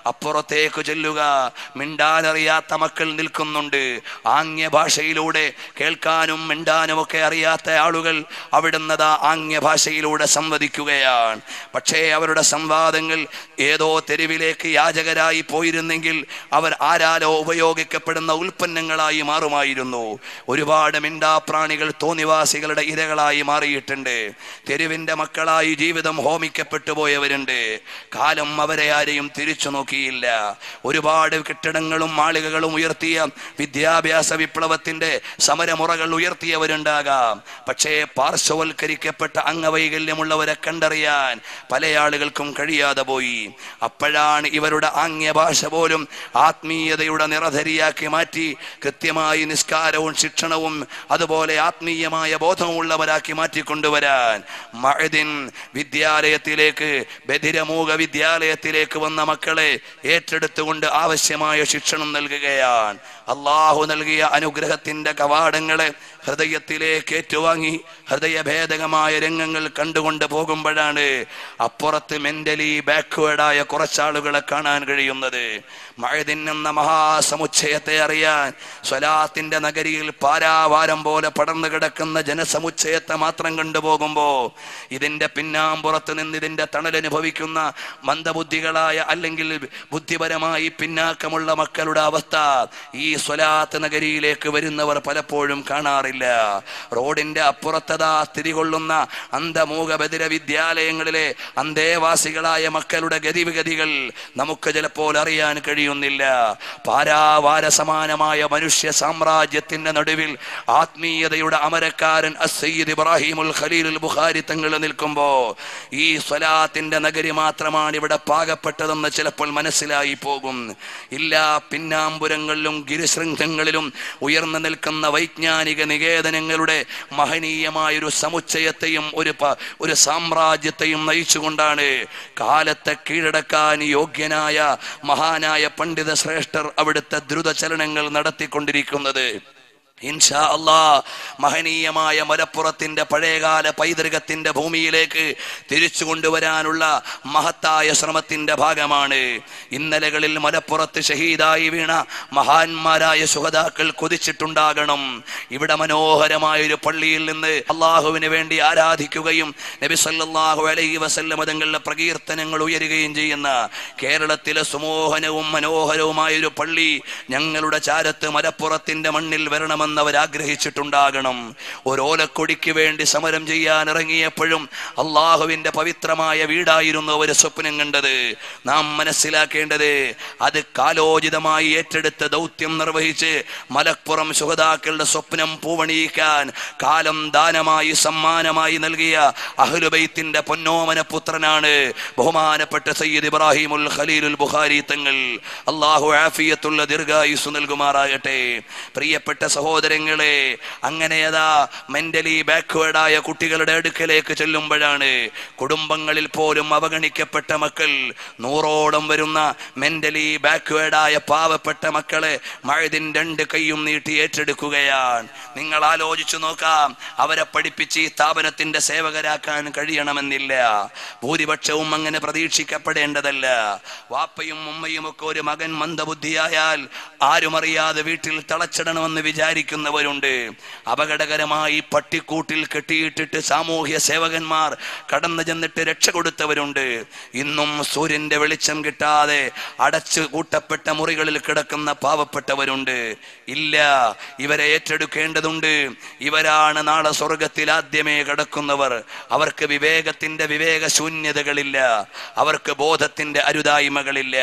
അപ്പുറത്തേക്ക് ചെല്ലുക. മിണ്ടാനറിയാത്ത മക്കൾ നിൽക്കുന്നുണ്ട്. ആംഗ്യ ഭാഷയിലൂടെ കേൾക്കാനും മിണ്ടാനും ഒക്കെ അറിയാത്ത ആളുകൾ അവിടുന്ന് ആംഗ്യ ഭാഷയിലൂടെ സംവദിക്കുകയാണ്. പക്ഷേ അവരുടെ സംവാദങ്ങൾ ഏതോ തെരുവിലേക്ക് യാചകരായി പോയിരുന്നെങ്കിൽ അവർ ആരാലോ ഉപയോഗിക്കപ്പെടുന്ന ഉൽപ്പന്നങ്ങളായി മാറുമായിരുന്നു. ഒരുപാട് മിണ്ടാപ്രാണികൾ തോന്നിവാസികളുടെ ഇരകളായി മാറിയിട്ടുണ്ട്. തെരുവിന്റെ മക്കളായി ജീവിതം ഹോമിക്കപ്പെട്ടു പോയവരുണ്ട്. കാലം അവരെ ആരെയും തിരിച്ചു നോക്കിയില്ല. ഒരുപാട് കെട്ടിടങ്ങളും മാളികകളും ഉയർത്തിയ വിദ്യാഭ്യാസ വിപ്ലവത്തിന്റെ സമരമുറകൾ ഉയർത്തിയവരുണ്ടാകാം. പക്ഷേ പാർശ്വവൽക്കരിക്കപ്പെട്ട അംഗവൈകല്യമുള്ളവരെ കണ്ടറിയാൻ പല ആളുകൾക്കും കഴിയാതെ പോയി. അപ്പോഴാണ് ഇവരുടെ ആംഗ്യഭാഷ പോലും ആത്മീയതയുടെ നിറധരിയാക്കി മാറ്റി കൃത്യമായി നിസ്കാരവും ശിക്ഷണവും അതുപോലെ ആത്മീയമായ ബോധമുള്ളവരാക്കി മാറ്റിക്കൊണ്ടുവരാൻ മഅദിൻ വിദ്യാലയത്തിലേക്ക്, ബധിരമൂക വിദ്യാലയത്തിലേക്ക് വന്ന മക്കളെ ഏറ്റെടുത്തുകൊണ്ട് ആവശ്യമായ ശിക്ഷണം നൽകുകയാണ്. അള്ളാഹു നൽകിയ അനുഗ്രഹത്തിന്റെ കവാടങ്ങളെ ഹൃദയത്തിലേക്ക് ഏറ്റുവാങ്ങി ഹൃദയഭേദകമായ രംഗങ്ങൾ കണ്ടുകൊണ്ട് പോകുമ്പോഴാണ് അപ്പുറത്ത് മെന്റലി ബാക്ക്വേർഡായ കുറച്ചാളുകളെ കാണാൻ കഴിയുന്നത്. മഅദിൻ എന്ന മഹാസമുച്ചയത്തെ അറിയാൻ സ്വലാത്തിന്റെ നഗരിയിൽ പാരാവാരം പോലെ പടർന്നു കിടക്കുന്ന ജനസമുച്ചയത്തെ മാത്രം കണ്ടുപോകുമ്പോ ഇതിന്റെ പിന്നാമ്പുറത്ത് നിന്ന് ഇതിന്റെ തണലനുഭവിക്കുന്ന മന്ദബുദ്ധികളായ അല്ലെങ്കിൽ ബുദ്ധിപരമായി പിന്നാക്കമുള്ള മക്കളുടെ അവസ്ഥ ഈ സ്വലാത്ത് നഗരിയിലേക്ക് വരുന്നവർ പലപ്പോഴും കാണാറില്ല. റോഡിന്റെ അപ്പുറത്തതാ സ്ഥിതികൊള്ളുന്ന അന്ധമൂക ബധിര വിദ്യാലയങ്ങളിലെ അന്തേവാസികളായ മക്കളുടെ ഗതിവിഗതികൾ നമുക്ക് ചിലപ്പോൾ അറിയാൻ കഴിയുന്നില്ല. പാരാവാര സമാനമായ മനുഷ്യ സാമ്രാജ്യത്തിന്റെ നടുവിൽ ആത്മീയതയുടെ അമരക്കാരൻ അസ്സയ്യിദ് ഇബ്രാഹിമുൽ ഖലീലുൽ ബുഖാരി തങ്ങൾ നിൽക്കുമ്പോ ഈ സ്വലാത്തിന്റെ നഗരി മാത്രമാണ് ഇവിടെ പാകപ്പെട്ടതെന്ന് ചിലപ്പോൾ മനസ്സിലായി പോകും. ഇല്ല, പിന്നാമ്പുരങ്ങളിലും ഗിരിശൃംഖങ്ങളിലും ഉയർന്നു നിൽക്കുന്ന വൈജ്ഞാനിക നികേതനങ്ങളുടെ മഹനീയമായൊരു സമുച്ചയത്തെയും ഒരു സാമ്രാജ്യത്തെയും നയിച്ചുകൊണ്ടാണ് കാലത്തെ കീഴടക്കാൻ യോഗ്യനായ മഹാനായ പണ്ഡിത ശ്രേഷ്ഠർ അവിടുത്തെ ദ്രുതചലനങ്ങൾ നടത്തിക്കൊണ്ടിരിക്കുന്നത്. ഇൻഷാ അല്ലാഹ് മഹനീയമായ മലപ്പുറത്തിന്റെ പഴയകാല പൈതൃകത്തിന്റെ ഭൂമിയിലേക്ക് തിരിച്ചു കൊണ്ടുവരാനുള്ള മഹത്തായ ശ്രമത്തിന്റെ ഭാഗമാണ്. ഇന്നലകളിൽ മലപ്പുറത്ത് ഷഹീദായി വീണ മഹാന്മാരായ ശുഹദാക്കൾ കൊതിച്ചിട്ടുണ്ടാകണം. ഇവിടെ മനോഹരമായൊരു പള്ളിയിൽ നിന്ന് അള്ളാഹുവിന് വേണ്ടി ആരാധിക്കുകയും നബി സല്ലല്ലാഹു അലൈഹി വസല്ലം തങ്ങളുടെ പ്രകീർത്തനങ്ങൾ ഉയരുകയും ചെയ്യുന്ന കേരളത്തിലെ സുമോഹനവും മനോഹരവുമായൊരു പള്ളി ഞങ്ങളുടെ ചാരത്ത് മലപ്പുറത്തിന്റെ മണ്ണിൽ വരണമെന്ന് അവരാഗ്രഹിച്ചിട്ടുണ്ടാകണം. ഓരോലക്കൊടിക്ക് വേണ്ടി സമരം ചെയ്യാൻ ഇറങ്ങിയപ്പോഴും അള്ളാഹുവിന്റെ പവിത്രമായ വീടായിരുന്നു അവർ സ്വപ്നം കണ്ടത്. നാം മനസ്സിലാക്കേണ്ടത് അത് കാലോചിതമായി ഏറ്റെടുത്ത ദൗത്യം നിർവഹിച്ച് മലപ്പുറം ശുഹദാക്കളുടെ സ്വപ്നം പൂവണിയിക്കാൻ കാലം ദാനമായി സമ്മാനമായി നൽകിയ അഹ്ലുബൈത്തിന്റെ പൊന്നോമന പുത്രനാണ് ബഹുമാനപ്പെട്ട സയ്യിദ് ഇബ്രാഹിമുൽ ഖലീലുൽ ബുഖാരി തങ്ങൾ. അള്ളാഹു ആഫിയത്തുള്ള ദീർഘായുസ്സു നൽകുമാറാകട്ടെ. പ്രിയപ്പെട്ട സഹോദരങ്ങളെ, അങ്ങനെയതാ മെന്റലി ബാക്ക്വേർഡായ കുട്ടികളുടെ അടുക്കലേക്ക് ചെല്ലുമ്പോഴാണ് കുടുംബങ്ങളിൽ പോലും അവഗണിക്കപ്പെട്ട മക്കൾ, 100ഓളം വരുന്ന മെന്റലി ബാക്ക്വേർഡായ പാവപ്പെട്ട മക്കളെ മഅദിൻ 2 കൈയും നീട്ടി ഏറ്റെടുക്കുകയാണ്. നിങ്ങൾ ആലോചിച്ചു നോക്കാം, അവരെ പഠിപ്പിച്ച് ഈ സ്ഥാപനത്തിന്റെ സേവകരാക്കാൻ കഴിയണമെന്നില്ല. ഭൂരിപക്ഷവും അങ്ങനെ പ്രതീക്ഷിക്കപ്പെടേണ്ടതല്ല. വാപ്പയും ഉമ്മയും ഒക്കെ ഒരു മകൻ മന്ദബുദ്ധിയായാൽ ആരുമറിയാതെ വീട്ടിൽ തളച്ചിടണമെന്ന് വിചാരിക്കുന്നവരുണ്ട്. അപകടകരമായി പട്ടിക്കൂട്ടിൽ കെട്ടിയിട്ടിട്ട് സാമൂഹ്യ സേവകന്മാർ കടന്നു ചെന്നിട്ട് രക്ഷ കൊടുത്തവരുണ്ട്. ഇന്നും സൂര്യന്റെ വെളിച്ചം കിട്ടാതെ അടച്ചു കൂട്ടപ്പെട്ട മുറികളിൽ കിടക്കുന്ന പാവപ്പെട്ടവരുണ്ട്. ഇല്ല, ഇവരെ ഏറ്റെടുക്കേണ്ടതുണ്ട്. ഇവരാണ് നാളെ സ്വർഗത്തിൽ ആദ്യമേ കിടക്കുന്നവർ. അവർക്ക് വിവേകത്തിന്റെ വിവേകശൂന്യതകളില്ല, അവർക്ക് ബോധത്തിന്റെ അരുതായ്മകളില്ല.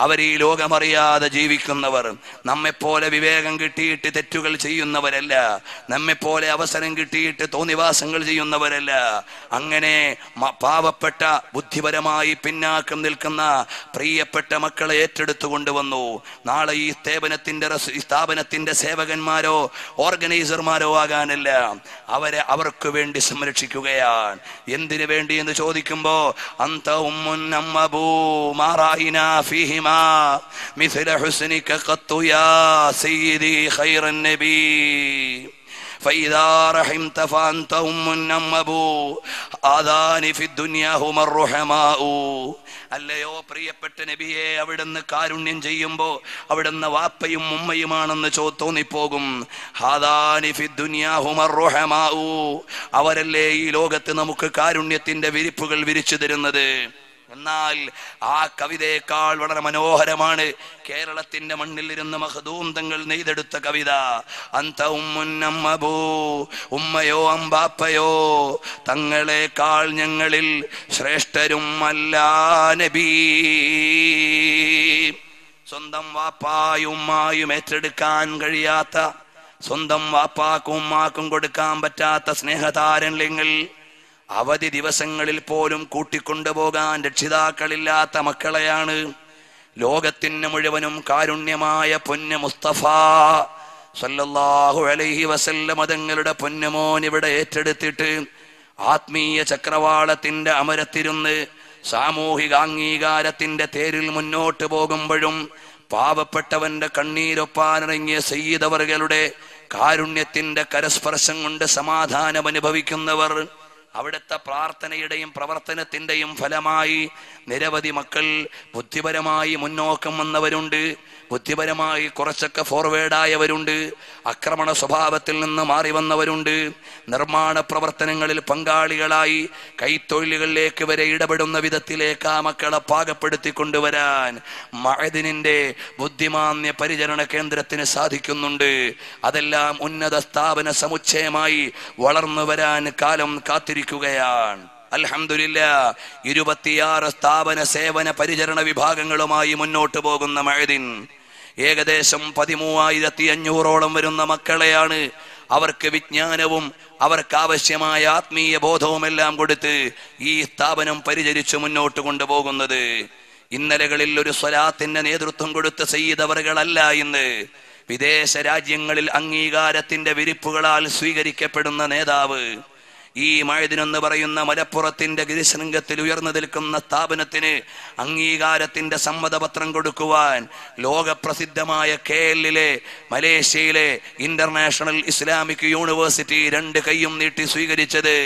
അവർ ഈ ലോകമറിയാതെ ജീവിക്കുന്നവർ. നമ്മെപ്പോലെ വിവേകം കിട്ടിയിട്ട് തെറ്റുകൾ ചെയ്യുന്നവരല്ല, നമ്മെപ്പോലെ അവസരം കിട്ടിയിട്ട് തോന്നിവാസങ്ങൾ ചെയ്യുന്നവരല്ല. അങ്ങനെ പാവപ്പെട്ട ബുദ്ധിപരമായി പിന്നാക്കം നിൽക്കുന്ന പ്രിയപ്പെട്ട മക്കളെ ഏറ്റെടുത്തു കൊണ്ടുവന്നു. നാളെ ഈ സ്ഥാപനത്തിന്റെ സേവകന്മാരോ ഓർഗനൈസർമാരോ ആകാനല്ല, അവർക്ക് വേണ്ടി സംരക്ഷിക്കുകയാണ്. എന്തിനു വേണ്ടി എന്ന് ചോദിക്കുമ്പോ അന്ത ഉമ്മുൻ അമ്മബൂ മാറായിനാ ഫീഹിമാ മിസ്ല ഹുസ്നിക ഖത്തു യാ സയ്യിദി ഖൈറൻ നബി فإذا رحمت فأنت أم أبو آذان في الدنيا هم الرحماء. അല്ലയോ പ്രിയപ്പെട്ട നബിയെ, അവിടുന്ന് കാരുണ്യം ചെയ്യുമ്പോ അവിടുന്ന് വാപ്പയും ഉമ്മയുമാണെന്ന് തോന്നിപ്പോകും. ഹാദാനി ഫിദ്ദുനിയാ ഹുമർ റുഹമാഉ, അവരല്ലേ ഈ ലോകത്ത് നമുക്ക് കാരുണ്യത്തിന്റെ വിരിപ്പുകൾ വിരിച്ചു തരുന്നത്. എന്നാൽ ആ കവിതയേക്കാൾ വളരെ മനോഹരമാണ് കേരളത്തിന്റെ മണ്ണിൽ ഇരുന്ന് മഖ്ദൂം തങ്ങൾ നെയ്തെടുത്ത കവിത. അന്ത ഉമ്മുന്നമ്മബൂ, ഉമ്മയോ അമ്പാപ്പയോ തങ്ങളെക്കാൾ ഞങ്ങളിൽ ശ്രേഷ്ഠരും അല്ല നബി. സ്വന്തം വാപ്പായും ഉമ്മായും ഏറ്റെടുക്കാൻ കഴിയാത്ത, സ്വന്തം വാപ്പാക്കും ഉമ്മാക്കും കൊടുക്കാൻ പറ്റാത്ത സ്നേഹതാരല്ലെങ്കിൽ, അവധി ദിവസങ്ങളിൽ പോലും കൂട്ടിക്കൊണ്ടുപോകാൻ രക്ഷിതാക്കളില്ലാത്ത മക്കളെയാണ് ലോകത്തിന് മുഴുവനും കാരുണ്യമായ പൊന്ന് മുസ്തഫ സല്ലല്ലാഹു അലൈഹി വസല്ലം തങ്ങളുടെ പൊന്നുമോൻ ഇവിടെ ഏറ്റെടുത്തിട്ട് ആത്മീയ ചക്രവാളത്തിന്റെ അമരത്തിരുന്ന് സാമൂഹിക അംഗീകാരത്തിന്റെ തേരിൽ മുന്നോട്ട് പോകുമ്പോഴും പാവപ്പെട്ടവന്റെ കണ്ണീരൊപ്പാനിറങ്ങിയ സയ്യിദ് അവറുകളുടെ കാരുണ്യത്തിന്റെ കരസ്പർശം കൊണ്ട് സമാധാനം അനുഭവിക്കുന്നവർ, അവിടുത്തെ പ്രാർത്ഥനയുടെയും പ്രവർത്തനത്തിന്റെയും ഫലമായി നിരവധി മക്കൾ ബുദ്ധിപരമായി മുന്നോക്കം വന്നവരുണ്ട്, ബുദ്ധിപരമായി കുറച്ചൊക്കെ ഫോർവേഡായവരുണ്ട്, ആക്രമണ സ്വഭാവത്തിൽ നിന്ന് മാറി വന്നവരുണ്ട്, നിർമ്മാണ പ്രവർത്തനങ്ങളിൽ പങ്കാളികളായി കൈത്തൊഴിലുകളിലേക്ക് വരെ ഇടപെടുന്ന വിധത്തിലേക്ക് ആ മക്കളെ പാകപ്പെടുത്തി കൊണ്ടുവരാൻ മഅദിനിന്റെ ബുദ്ധിമാന്യ പരിചരണ കേന്ദ്രത്തിന് സാധിക്കുന്നുണ്ട്. അതെല്ലാം ഉന്നത സ്ഥാപന സമുച്ചയമായി വളർന്നു വരാൻ കാലം കാത്തിരിക്കുകയാണ്. അൽഹംദുലില്ലാഹ്, 26 സ്ഥാപന സേവന പരിചരണ വിഭാഗങ്ങളുമായി മുന്നോട്ട് പോകുന്ന മഅദിൻ ഏകദേശം 13,500ഓളം വരുന്ന മക്കളെയാണ് അവർക്ക് വിജ്ഞാനവും അവർക്ക് ആവശ്യമായ ആത്മീയ ബോധവുമെല്ലാം കൊടുത്ത് ഈ സ്ഥാപനം പരിചരിച്ചു മുന്നോട്ട് കൊണ്ടുപോകുന്നത്. ഇന്നലകളിൽ ഒരു സ്വലാത്തിന്റെ നേതൃത്വം കൊടുത്ത സയ്യിദ് അവറുകളല്ല ഇന്ന് വിദേശ രാജ്യങ്ങളിൽ അംഗീകാരത്തിന്റെ വിരിപ്പുകളാൽ സ്വീകരിക്കപ്പെടുന്ന നേതാവ്. ഈ മഅദിനെന്ന് പറയുന്ന മലപ്പുറത്തിന്റെ ഗിരിശൃംഗത്തിൽ ഉയർന്നു നിൽക്കുന്ന സ്ഥാപനത്തിന് അംഗീകാരത്തിന്റെ സമ്മതപത്രം കൊടുക്കുവാൻ ലോകപ്രസിദ്ധമായ KL-ലെ മലേഷ്യയിലെ ഇന്റർനാഷണൽ ഇസ്ലാമിക് യൂണിവേഴ്സിറ്റി 2 കൈയും നീട്ടി സ്വീകരിച്ചത്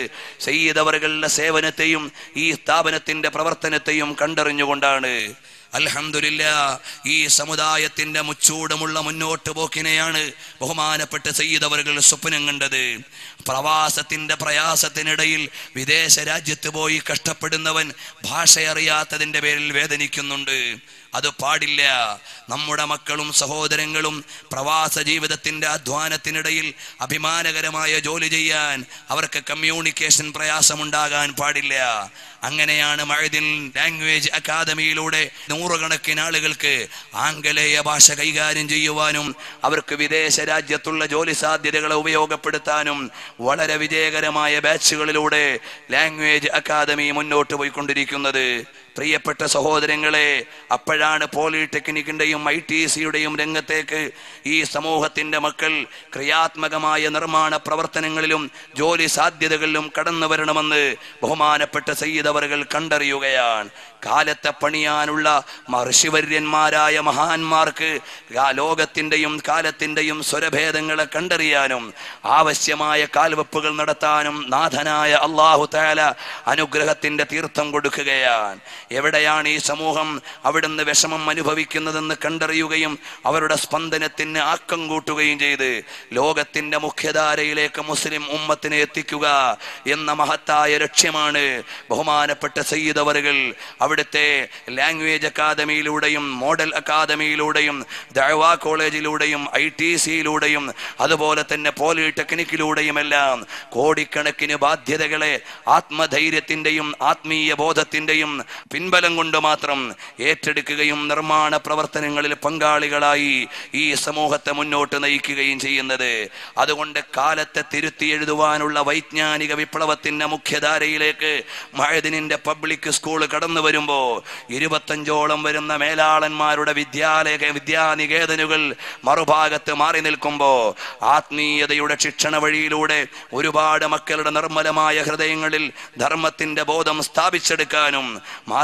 സയ്യിദ് അവറുകളുടെ സേവനത്തെയും ഈ സ്ഥാപനത്തിന്റെ പ്രവർത്തനത്തെയും കണ്ടറിഞ്ഞുകൊണ്ടാണ്. അൽഹംദുലില്ലാഹ്, ഈ സമുദായത്തിന്റെ മുച്ചൂടുമുള്ള മുന്നോട്ട് പോക്കിനെയാണ് ബഹുമാനപ്പെട്ട സയ്യിദ് അവറുകൾ സ്വപ്നം കണ്ടത്. പ്രവാസത്തിന്റെ പ്രയാസത്തിനിടയിൽ വിദേശ രാജ്യത്ത് പോയി കഷ്ടപ്പെടുന്നവൻ ഭാഷ അറിയാത്തതിന്റെ പേരിൽ വേദനിക്കുന്നുണ്ട്. അത് പാടില്ല. നമ്മുടെ മക്കളും സഹോദരങ്ങളും പ്രവാസ ജീവിതത്തിന്റെ അധ്വാനത്തിനിടയിൽ അഭിമാനകരമായ ജോലി ചെയ്യാൻ അവർക്ക് കമ്മ്യൂണിക്കേഷൻ പ്രയാസമുണ്ടാകാൻ പാടില്ല. അങ്ങനെയാണ് മഅദിൻ ലാംഗ്വേജ് അക്കാദമിയിലൂടെ നൂറുകണക്കിന് ആളുകൾക്ക് ആംഗലേയ ഭാഷ കൈകാര്യം ചെയ്യുവാനും അവർക്ക് വിദേശ രാജ്യത്തുള്ള ജോലി സാധ്യതകളെ ഉപയോഗപ്പെടുത്താനും വളരെ വിജയകരമായ ബാച്ചുകളിലൂടെ ലാംഗ്വേജ് അക്കാദമി മുന്നോട്ട് പോയിക്കൊണ്ടിരിക്കുന്നത്. പ്രിയപ്പെട്ട സഹോദരങ്ങളെ, അപ്പോഴാണ് പോളിടെക്നിക്കിന്റെയും ITC-യുടെയും രംഗത്തേക്ക് ഈ സമൂഹത്തിന്റെ മക്കൾ ക്രിയാത്മകമായ നിർമ്മാണ പ്രവർത്തനങ്ങളിലും ജോലി സാധ്യതകളിലും കടന്നു വരണമെന്ന് ബഹുമാനപ്പെട്ട സയ്യിദ് അവറുകൾ കണ്ടറിയുകയാണ്. കാലത്തെ പണിയാനുള്ള ഋഷിവര്യന്മാരായ മഹാന്മാർക്ക് ലോകത്തിന്റെയും കാലത്തിന്റെയും സ്വരഭേദങ്ങളെ കണ്ടറിയാനും ആവശ്യമായ കാൽവെപ്പുകൾ നടത്താനും നാഥനായ അല്ലാഹു തആല അനുഗ്രഹത്തിന്റെ തീർത്ഥം കൊടുക്കുകയാണ്. എവിടെയാണ് ഈ സമൂഹം അവിടുന്ന് വിഷമം അനുഭവിക്കുന്നതെന്ന് കണ്ടറിയുകയും അവരുടെ സ്പന്ദനത്തിന് ആക്കം കൂട്ടുകയും ചെയ്ത് ലോകത്തിന്റെ മുഖ്യധാരയിലേക്ക് മുസ്ലിം ഉമ്മത്തിനെ എത്തിക്കുക എന്ന മഹത്തായ ലക്ഷ്യമാണ് ബഹുമാനപ്പെട്ട സയ്യിദ് അവറുകൾ അവിടുത്തെ ലാംഗ്വേജ് അക്കാദമിയിലൂടെയും മോഡൽ അക്കാദമിയിലൂടെയും ദഅവാ കോളേജിലൂടെയും ITC-യിലൂടെയും അതുപോലെ തന്നെ പോളിടെക്നിക്കിലൂടെയുമെല്ലാം കോടിക്കണക്കിന് ബാധ്യതകളെ ആത്മധൈര്യത്തിന്റെയും ആത്മീയ ബോധത്തിന്റെയും പിൻബലം കൊണ്ട് മാത്രം ഏറ്റെടുക്കുകയും നിർമ്മാണ പ്രവർത്തനങ്ങളിൽ പങ്കാളികളായി ഈ സമൂഹത്തെ മുന്നോട്ട് നയിക്കുകയും ചെയ്യുന്നത്. അതുകൊണ്ട് കാലത്തെ തിരുത്തി എഴുതുവാനുള്ള വൈജ്ഞാനിക വിപ്ലവത്തിന്റെ മുഖ്യധാരയിലേക്ക് മഅദിനിന്റെ പബ്ലിക് സ്കൂൾ കടന്നു വരുമ്പോ 25ഓളം വരുന്ന മേലാളന്മാരുടെ വിദ്യാനികേതനുകൾ മറുഭാഗത്ത് മാറി നിൽക്കുമ്പോ ആത്മീയതയുടെ ശിക്ഷണ വഴിയിലൂടെ ഒരുപാട് മക്കളുടെ നിർമ്മലമായ ഹൃദയങ്ങളിൽ ധർമ്മത്തിന്റെ ബോധം സ്ഥാപിച്ചെടുക്കാനും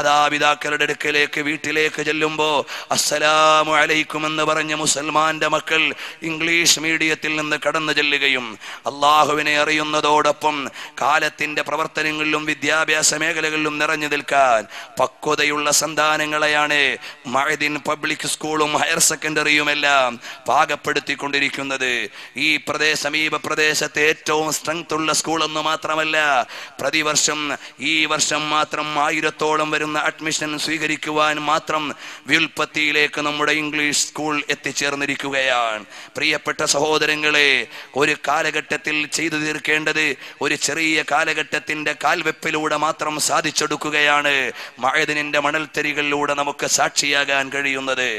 മാതാപിതാക്കളുടെ അടുക്കലേക്ക് വീട്ടിലേക്ക് ചെല്ലുമ്പോ അസ്സലാമു അലൈക്കും എന്ന് പറഞ്ഞ മുസൽമാന്റെ മക്കൾ ഇംഗ്ലീഷ് മീഡിയത്തിൽ നിന്ന് കടന്നു ചെല്ലുകയും അള്ളാഹുവിനെ അറിയുന്നതോടൊപ്പം കാലത്തിന്റെ പ്രവർത്തനങ്ങളിലും വിദ്യാഭ്യാസ മേഖലകളിലും നിറഞ്ഞു നിൽക്കാൻ പക്വതയുള്ള സന്താനങ്ങളെയാണ് മഅദിൻ പബ്ലിക് സ്കൂളും ഹയർ സെക്കൻഡറിയും എല്ലാം പാകപ്പെടുത്തിക്കൊണ്ടിരിക്കുന്നത്. ഈ സമീപ പ്രദേശത്തെ ഏറ്റവും സ്ട്രെങ്ത് ഉള്ള സ്കൂൾ എന്ന് മാത്രമല്ല, പ്രതിവർഷം ഈ വർഷം മാത്രം 1000-ഓളം വരുന്ന അഡ്മിഷൻ സ്വീകരിക്കുവാൻ മാത്രം വ്യുൽപ്പത്തിയിലേക്ക് നമ്മുടെ ഇംഗ്ലീഷ് സ്കൂൾ എത്തിച്ചേർന്നിരിക്കുകയാണ്. പ്രിയപ്പെട്ട സഹോദരങ്ങളെ, ഒരു കാലഘട്ടത്തിൽ ചെയ്തു തീർക്കേണ്ടത് ഒരു ചെറിയ കാലഘട്ടത്തിന്റെ കാൽവെപ്പിലൂടെ മാത്രം സാധിച്ചെടുക്കുകയാണ് മഅദിനിന്റെ മണൽത്തരികളിലൂടെ നമുക്ക് സാക്ഷിയാകാൻ കഴിയുന്നത്.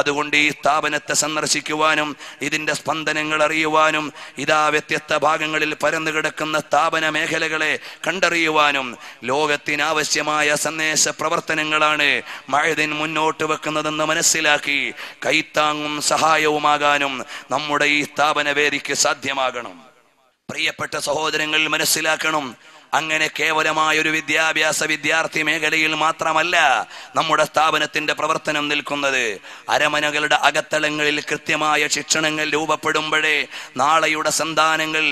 അതുകൊണ്ട് ഈ സ്ഥാപനത്തെ സന്ദർശിക്കുവാനും ഇതിന്റെ സ്പന്ദനങ്ങൾ അറിയുവാനും ഇതാ വ്യത്യസ്ത ഭാഗങ്ങളിൽ പരന്നു കിടക്കുന്ന സ്ഥാപന മേഖലകളെ കണ്ടറിയുവാനും ലോകത്തിനാവശ്യമായ സന്ദേശ പ്രവർത്തനങ്ങളാണ് മഅദിൻ മുന്നോട്ട് വെക്കുന്നതെന്ന് മനസ്സിലാക്കി കൈത്താങ്ങും സഹായവുമാകാനും നമ്മുടെ ഈ സ്ഥാപന വേദിക്ക് സാധ്യമാകണം. പ്രിയപ്പെട്ട സഹോദരങ്ങൾ, മനസ്സിലാക്കണം, അങ്ങനെ കേവലമായ ഒരു വിദ്യാർത്ഥി മേഖലയിൽ മാത്രമല്ല നമ്മുടെ സ്ഥാപനത്തിന്റെ പ്രവർത്തനം നിൽക്കുന്നത്. അരമനകളുടെ അകത്തളങ്ങളിൽ കൃത്യമായ ശിക്ഷണങ്ങൾ രൂപപ്പെടുമ്പോഴേ നാളെയുടെ സന്താനങ്ങൾ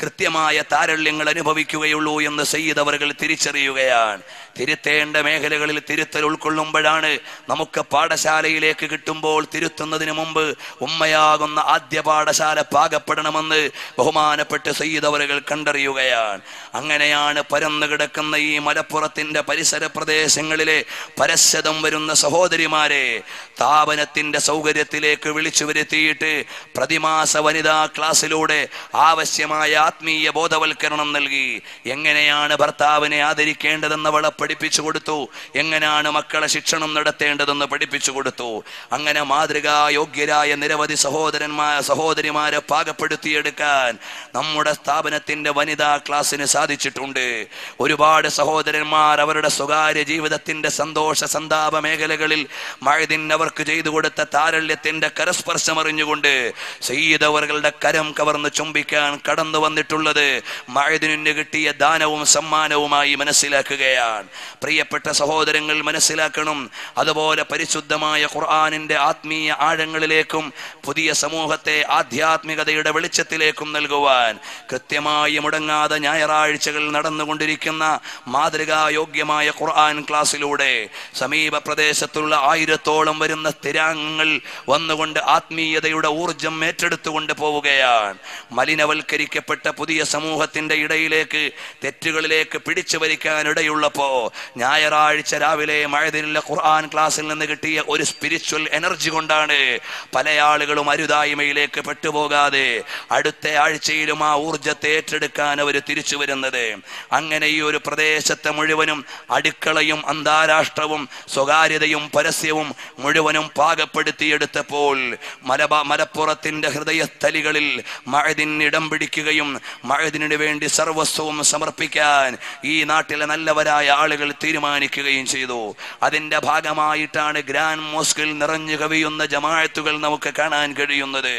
കൃത്യമായ താരല്യങ്ങൾ അനുഭവിക്കുകയുള്ളൂ എന്ന് സയ്യിദ് അവറുകൾ തിരിച്ചറിയുകയാണ്. തിരുത്തേണ്ട മേഖലകളിൽ തിരുത്തൽ ഉൾക്കൊള്ളുമ്പോഴാണ് നമുക്ക് പാഠശാലയിലേക്ക് കിട്ടുമ്പോൾ തിരുത്തുന്നതിന് മുമ്പ് ഉമ്മയാകുന്ന ആദ്യ പാഠശാല പാകപ്പെടണമെന്ന് ബഹുമാനപ്പെട്ട സയ്യിദ് അവറുകൾ കണ്ടറിയുകയാണ്. അങ്ങനെയാണ് പരന്നു കിടക്കുന്ന ഈ മലപ്പുറത്തിന്റെ പരിസര പ്രദേശങ്ങളിലെ പരസ്യതം വരുന്ന സഹോദരിമാരെ സ്ഥാപനത്തിന്റെ സൗകര്യത്തിലേക്ക് വിളിച്ചു വരുത്തിയിട്ട് പ്രതിമാസ വനിതാ ക്ലാസ്സിലൂടെ ആവശ്യമായ ആത്മീയ ബോധവൽക്കരണം നൽകി. എങ്ങനെയാണ് ഭർത്താവിനെ ആദരിക്കേണ്ടതെന്ന് അവളെ പഠിപ്പിച്ചു കൊടുത്തു, എങ്ങനെയാണ് മക്കളെ ശിക്ഷണം നടത്തേണ്ടതെന്ന് പഠിപ്പിച്ചു കൊടുത്തു. അങ്ങനെ മാതൃകാ യോഗ്യരായ നിരവധി സഹോദരിമാരെ പാകപ്പെടുത്തിയെടുക്കാൻ നമ്മുടെ സ്ഥാപനത്തിന്റെ വനിതാ ക്ലാസ്സിന് സാധിച്ചിട്ടുണ്ട്. ഒരുപാട് സഹോദരന്മാർ അവരുടെ സ്വകാര്യ ജീവിതത്തിന്റെ സന്തോഷ സന്താപ മേഖലകളിൽ മഅദിൻ അവർക്ക് ചെയ്തു കൊടുത്ത താരല്യത്തിന്റെ കരസ്പർശം അറിഞ്ഞുകൊണ്ട് സയ്യിദ് അവറുകളുടെ കരം കവർന്ന് ചുംബിക്കാൻ കടന്നു വന്നിട്ടുള്ളത് മഅദിനിന് കിട്ടിയ ദാനവും സമ്മാനവുമായി മനസ്സിലാക്കുകയാണ്. പ്രിയപ്പെട്ട സഹോദരങ്ങൾ, മനസ്സിലാക്കണം, അതുപോലെ പരിശുദ്ധമായ ഖുർആനിന്റെ ആത്മീയ ആഴങ്ങളിലേക്കും പുതിയ സമൂഹത്തെ ആധ്യാത്മികതയുടെ വെളിച്ചത്തിലേക്കും നൽകുവാൻ കൃത്യമായി മുടങ്ങാതെ ഞായറാഴ്ചകൾ നടന്നുകൊണ്ടിരിക്കുന്ന മാതൃകാ യോഗ്യമായ ഖുർആൻ ക്ലാസ്സിലൂടെ സമീപ പ്രദേശത്തുള്ള 1000-ഓളം വരുന്ന സ്ഥിരാംഗങ്ങൾ വന്നുകൊണ്ട് ആത്മീയതയുടെ ഊർജം ഏറ്റെടുത്തുകൊണ്ട് പോവുകയാണ്. മലിനവൽക്കരിക്കപ്പെട്ട പുതിയ സമൂഹത്തിന്റെ ഇടയിലേക്ക് തെറ്റുകളിലേക്ക് പിടിച്ചു വലിക്കാൻ ഇടയുള്ളപ്പോ ഞായറാഴ്ച രാവിലെ മഅദിനിലെ ഖുർആൻ ക്ലാസ്സിൽ നിന്ന് കിട്ടിയ ഒരു സ്പിരിച്വൽ എനർജി കൊണ്ടാണ് പല ആളുകളും അരുതായ്മയിലേക്ക് പെട്ടുപോകാതെ അടുത്ത ആഴ്ചയിലും ആ ഊർജത്തെ ഏറ്റെടുക്കാൻ അവർ തിരിച്ചു വരുന്നത്. അങ്ങനെ ഈ ഒരു പ്രദേശത്തെ മുഴുവനും അടുക്കളയും അന്താരാഷ്ട്രവും സ്വകാര്യതയും പരസ്യവും മുഴുവനും പാകപ്പെടുത്തിയെടുത്തപ്പോൾ മലപ്പുറത്തിന്റെ ഹൃദയസ്ഥലികളിൽ മഅദിൻ ഇടം പിടിക്കുകയും മഅദിനു വേണ്ടി സർവസ്വവും സമർപ്പിക്കാൻ ഈ നാട്ടിലെ നല്ലവരായ ആളുകൾ തീരുമാനിക്കുകയും ചെയ്തു. അതിന്റെ ഭാഗമായിട്ടാണ് ഗ്രാൻഡ് മോസ്കിൽ നിറഞ്ഞു കവിയുന്ന ജമാഅത്തുകൾ നമുക്ക് കാണാൻ കഴിയുന്നത്.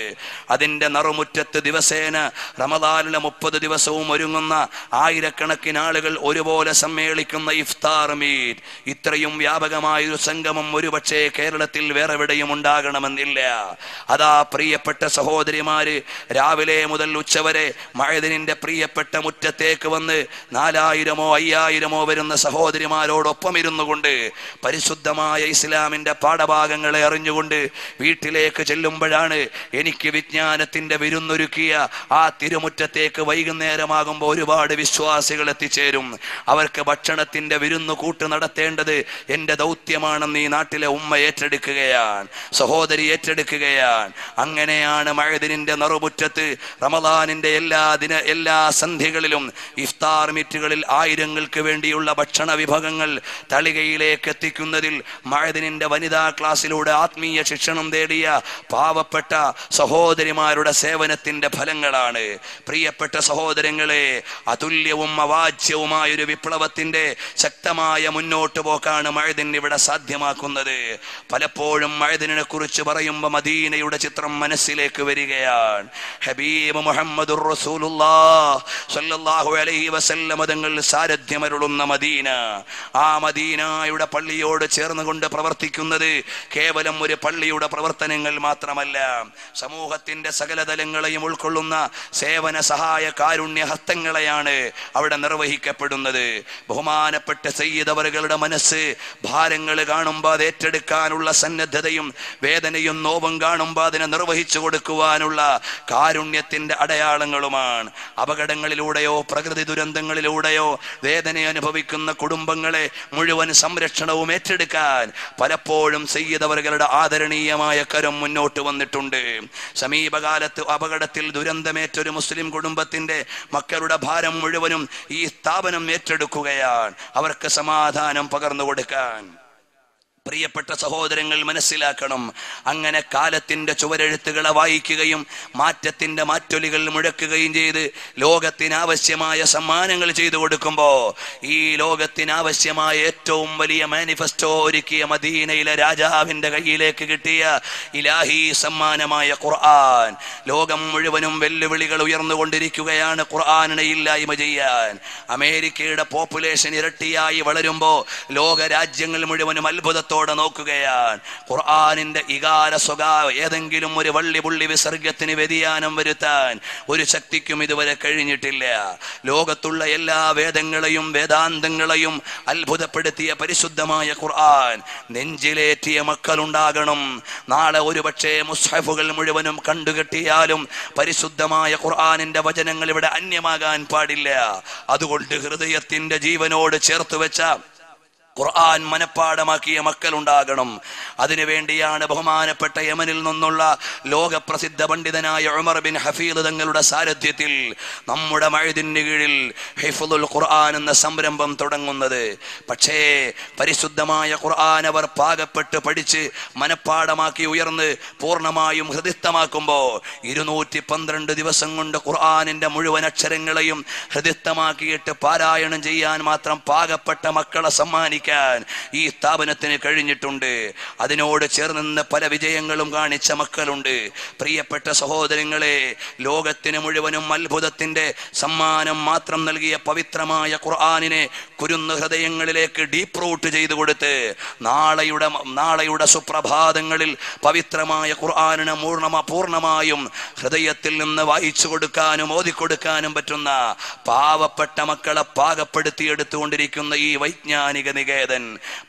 അതിന്റെ നറുമുറ്റത്ത് ദിവസേന റമദാനിലെ 30 ദിവസവും ഒരുങ്ങുന്ന ആയിരക്കണക്കിന് ആളുകൾ ഒരുപോലെ സമ്മേളിക്കുന്ന ഇഫ്താർ മീറ്റ്. ഇത്രയും വ്യാപകമായൊരു സംഗമം ഒരുപക്ഷെ കേരളത്തിൽ വേറെ എവിടെയും ഉണ്ടാകണമെന്നില്ല. അതാ പ്രിയപ്പെട്ട സഹോദരിമാര് രാവിലെ മുതൽ ഉച്ചവരെ മഅദിനിന്റെ പ്രിയപ്പെട്ട മുറ്റത്തേക്ക് വന്ന് 4000-ഓ 5000-ഓ വരുന്ന സഹോദരിമാരോടൊപ്പം ഇരുന്നു കൊണ്ട് പരിശുദ്ധമായ ഇസ്ലാമിന്റെ പാഠഭാഗങ്ങളെ അറിഞ്ഞുകൊണ്ട് വീട്ടിലേക്ക് ചെല്ലുമ്പോഴാണ് എനിക്ക് വിജ്ഞാനത്തിന്റെ വിരുന്നൊരുക്കിയ ആ തിരുമുറ്റത്തേക്ക് വൈകുന്നേരമാകുമ്പോൾ ഒരുപാട് വിശ്വാസികൾ എത്തിച്ചേരും. അവർക്ക് ഭക്ഷണത്തിന്റെ വിരുന്നു കൂട്ട് നടത്തേണ്ടത് എന്റെ ദൗത്യമാണെന്ന് ഈ നാട്ടിലെ ഉമ്മ ഏറ്റെടുക്കുകയാണ്, സഹോദരി ഏറ്റെടുക്കുകയാണ്. അങ്ങനെയാണ് മഅദിനിന്റെ നറുമുറ്റത്ത് റമദാനിന്റെ എല്ലാ സന്ധ്യകളിലും ഇഫ്താർ മീറ്റുകളിൽ ആയിരങ്ങൾക്ക് വേണ്ടിയുള്ള ഭക്ഷണ വിഭവങ്ങൾ തളികയിലേക്ക് എത്തിക്കുന്നതിൽ മഅദിനിന്റെ വനിതാ ക്ലാസ്സിലൂടെ ആത്മീയ ശിക്ഷണം തേടിയ പാവപ്പെട്ട സഹോദരിമാരുടെ സേവനത്തിന്റെ ഫലങ്ങളാണ്. പ്രിയപ്പെട്ട സഹോദരങ്ങളെ, അതുല്യവും അവാച്യവുമായ ഒരു വിപ്ലവത്തിന്റെ ശക്തമായ മുന്നോട്ട് പോക്കാണ് മഅദിൻ ഇവിടെ സാധ്യമാക്കുന്നത്. പലപ്പോഴും മഅദിനെ കുറിച്ച് പറയുമ്പോൾ മദീനയുടെ ചിത്രം മനസ്സിലേക്ക് വരികയാണ്. ഹബീബ് മുഹമ്മദുർ റസൂലുള്ളാഹ് സ്വല്ലല്ലാഹു അലൈഹി വസല്ലം തങ്ങൾ സാരഥ്യമരുളുന്ന മദീന, ആ മദീനയുടെ പള്ളിയോട് ചേർന്നുകൊണ്ട് പ്രവർത്തിക്കുന്നത് കേവലം ഒരു പള്ളിയുടെ പ്രവർത്തനങ്ങൾ മാത്രമല്ല, സമൂഹത്തിന്റെ സകല തലങ്ങളെയും ഉൾക്കൊള്ളുന്ന സേവന സഹായ കാരുണ്യ ഹസ്തങ്ങളെയാണ് അവിടെ നിർവഹിക്കപ്പെടുന്നത്. ബഹുമാനപ്പെട്ട സയ്യിദ് അവറുകളുടെ മനസ്സ് ഭാരങ്ങൾ കാണുമ്പോൾ അത് ഏറ്റെടുക്കാനുള്ള സന്നദ്ധതയും വേദനയും നോവും കാണുമ്പോൾ അതിനെ നിർവഹിച്ചു കൊടുക്കുവാനുള്ള കാരുണ്യത്തിന്റെ അടയാളങ്ങളുമാണ്. അപകടങ്ങളിലൂടെയോ പ്രകൃതി ദുരന്തങ്ങളിലൂടെയോ വേദന അനുഭവിക്കുന്ന കുടുംബങ്ങളെ മുഴുവൻ സംരക്ഷണവും ഏറ്റെടുക്കാൻ പലപ്പോഴും സയ്യിദ് അവറുകളുടെ ആദരണീയമായ കരം മുന്നോട്ട് വന്നിട്ടുണ്ട്. സമീപകാലത്ത് അപകടത്തിൽ ദുരന്തമേറ്റൊരു മുസ്ലിം കുടുംബത്തിന്റെ മക്കളുടെ ഭാരം മുഴുവനും ഈ സ്ഥാപനം ഏറ്റെടുക്കുകയാണ്, അവർക്ക് സമാധാനം പകർന്നു കൊടുക്കാൻ. പ്രിയപ്പെട്ട സഹോദരങ്ങൾ മനസ്സിലാക്കണം, അങ്ങനെ കാലത്തിന്റെ ചുവരെഴുത്തുകളെ വായിക്കുകയും മാറ്റത്തിന്റെ മാറ്റൊലികൾ മുഴക്കുകയും ചെയ്ത് ലോകത്തിനാവശ്യമായ സമ്മാനങ്ങൾ ചെയ്തു കൊടുക്കുമ്പോൾ ഈ ലോകത്തിനാവശ്യമായ ഏറ്റവും വലിയ മാനിഫെസ്റ്റോ ഒരുക്കിയ മദീനയിലെ രാജാവിന്റെ കയ്യിലേക്ക് കിട്ടിയ ഇലാഹി സമ്മാനമായ ഖുർആൻ, ലോകം മുഴുവനും വെല്ലുവിളികൾ ഉയർന്നുകൊണ്ടിരിക്കുകയാണ് ഖുർആനിനെ ഇല്ലായ്മ ചെയ്യാൻ. അമേരിക്കയുടെ പോപ്പുലേഷൻ ഇരട്ടിയായി വളരുമ്പോൾ ലോക രാജ്യങ്ങൾ മുഴുവനും അത്ഭുതത്തോടെ നോക്കുകയാണ്. ഖുർആനിന്റെ ഇകാല സ്വഭാവം ഏതെങ്കിലും ഒരു വള്ളി പുള്ളി വിസർഗത്തിന് വ്യതിയാനം വരുത്താൻ ഒരു ശക്തിക്കും ഇതുവരെ കഴിഞ്ഞിട്ടില്ല. ലോകത്തുള്ള എല്ലാ വേദങ്ങളെയും വേദാന്തങ്ങളെയും അത്ഭുതപ്പെടുത്തിയ പരിശുദ്ധമായ ഖുർആൻ നെഞ്ചിലേറ്റിയ മക്കളുണ്ടാകണം. നാളെ ഒരുപക്ഷെ മുസ്ഹഫുകൾ മുഴുവനും കണ്ടുകെട്ടിയാലും പരിശുദ്ധമായ ഖുർആനിന്റെ വചനങ്ങൾ ഇവിടെ അന്യമാകാൻ പാടില്ല. അതുകൊണ്ട് ഹൃദയത്തിന്റെ ജീവനോട് ചേർത്ത് വെച്ച ഖുർആൻ മനപ്പാടമാക്കിയ മക്കളുണ്ടാകണം. അതിനുവേണ്ടിയാണ് ബഹുമാനപ്പെട്ട യമനിൽ നിന്നുള്ള ലോകപ്രസിദ്ധ പണ്ഡിതനായ ഉമർ ബിൻ ഹഫീദ് തങ്ങളുടെ സാരഥ്യത്തിൽ നമ്മുടെ മഅദിന് കീഴിൽ ഹിഫ്ളുൽ ഖുർആൻ എന്ന സംരംഭം തുടങ്ങുന്നത്. പക്ഷേ പരിശുദ്ധമായ ഖുർആൻ അവർ പാകപ്പെട്ട് പഠിച്ച് മനപ്പാടമാക്കി ഉയർന്ന് പൂർണ്ണമായും ഹൃദിസ്ഥമാക്കുമ്പോൾ 212 ദിവസം കൊണ്ട് ഖുർആനിന്റെ മുഴുവൻ അക്ഷരങ്ങളെയും ഹൃദിസ്ഥമാക്കിയിട്ട് പാരായണം ചെയ്യാൻ മാത്രം പാകപ്പെട്ട മക്കളെ സമ്മാനിക്കും ഈ സ്ഥാപനത്തിന് കഴിഞ്ഞിട്ടുണ്ട്. അതിനോട് ചേർന്ന് പല വിജയങ്ങളും കാണിച്ച മക്കളുണ്ട്. പ്രിയപ്പെട്ട സഹോദരങ്ങളെ, ലോകത്തിന് മുഴുവനും അത്ഭുതത്തിന്റെ സമ്മാനം മാത്രം നൽകിയ പവിത്രമായ ഖുർആനിനെ കുരുന്ന് ഹൃദയങ്ങളിലേക്ക് ഡീപ്പ് റൂട്ട് ചെയ്തു കൊടുത്ത് നാളെയുടെ സുപ്രഭാതങ്ങളിൽ പവിത്രമായ ഖുർആനിനെ പൂർണ്ണമായും ഹൃദയത്തിൽ നിന്ന് വായിച്ചു കൊടുക്കാനും ഓതിക്കൊടുക്കാനും പറ്റുന്ന പാവപ്പെട്ട മക്കളെ പാകപ്പെടുത്തിയെടുത്തുകൊണ്ടിരിക്കുന്ന ഈ വൈജ്ഞാനിക നികേതൻ,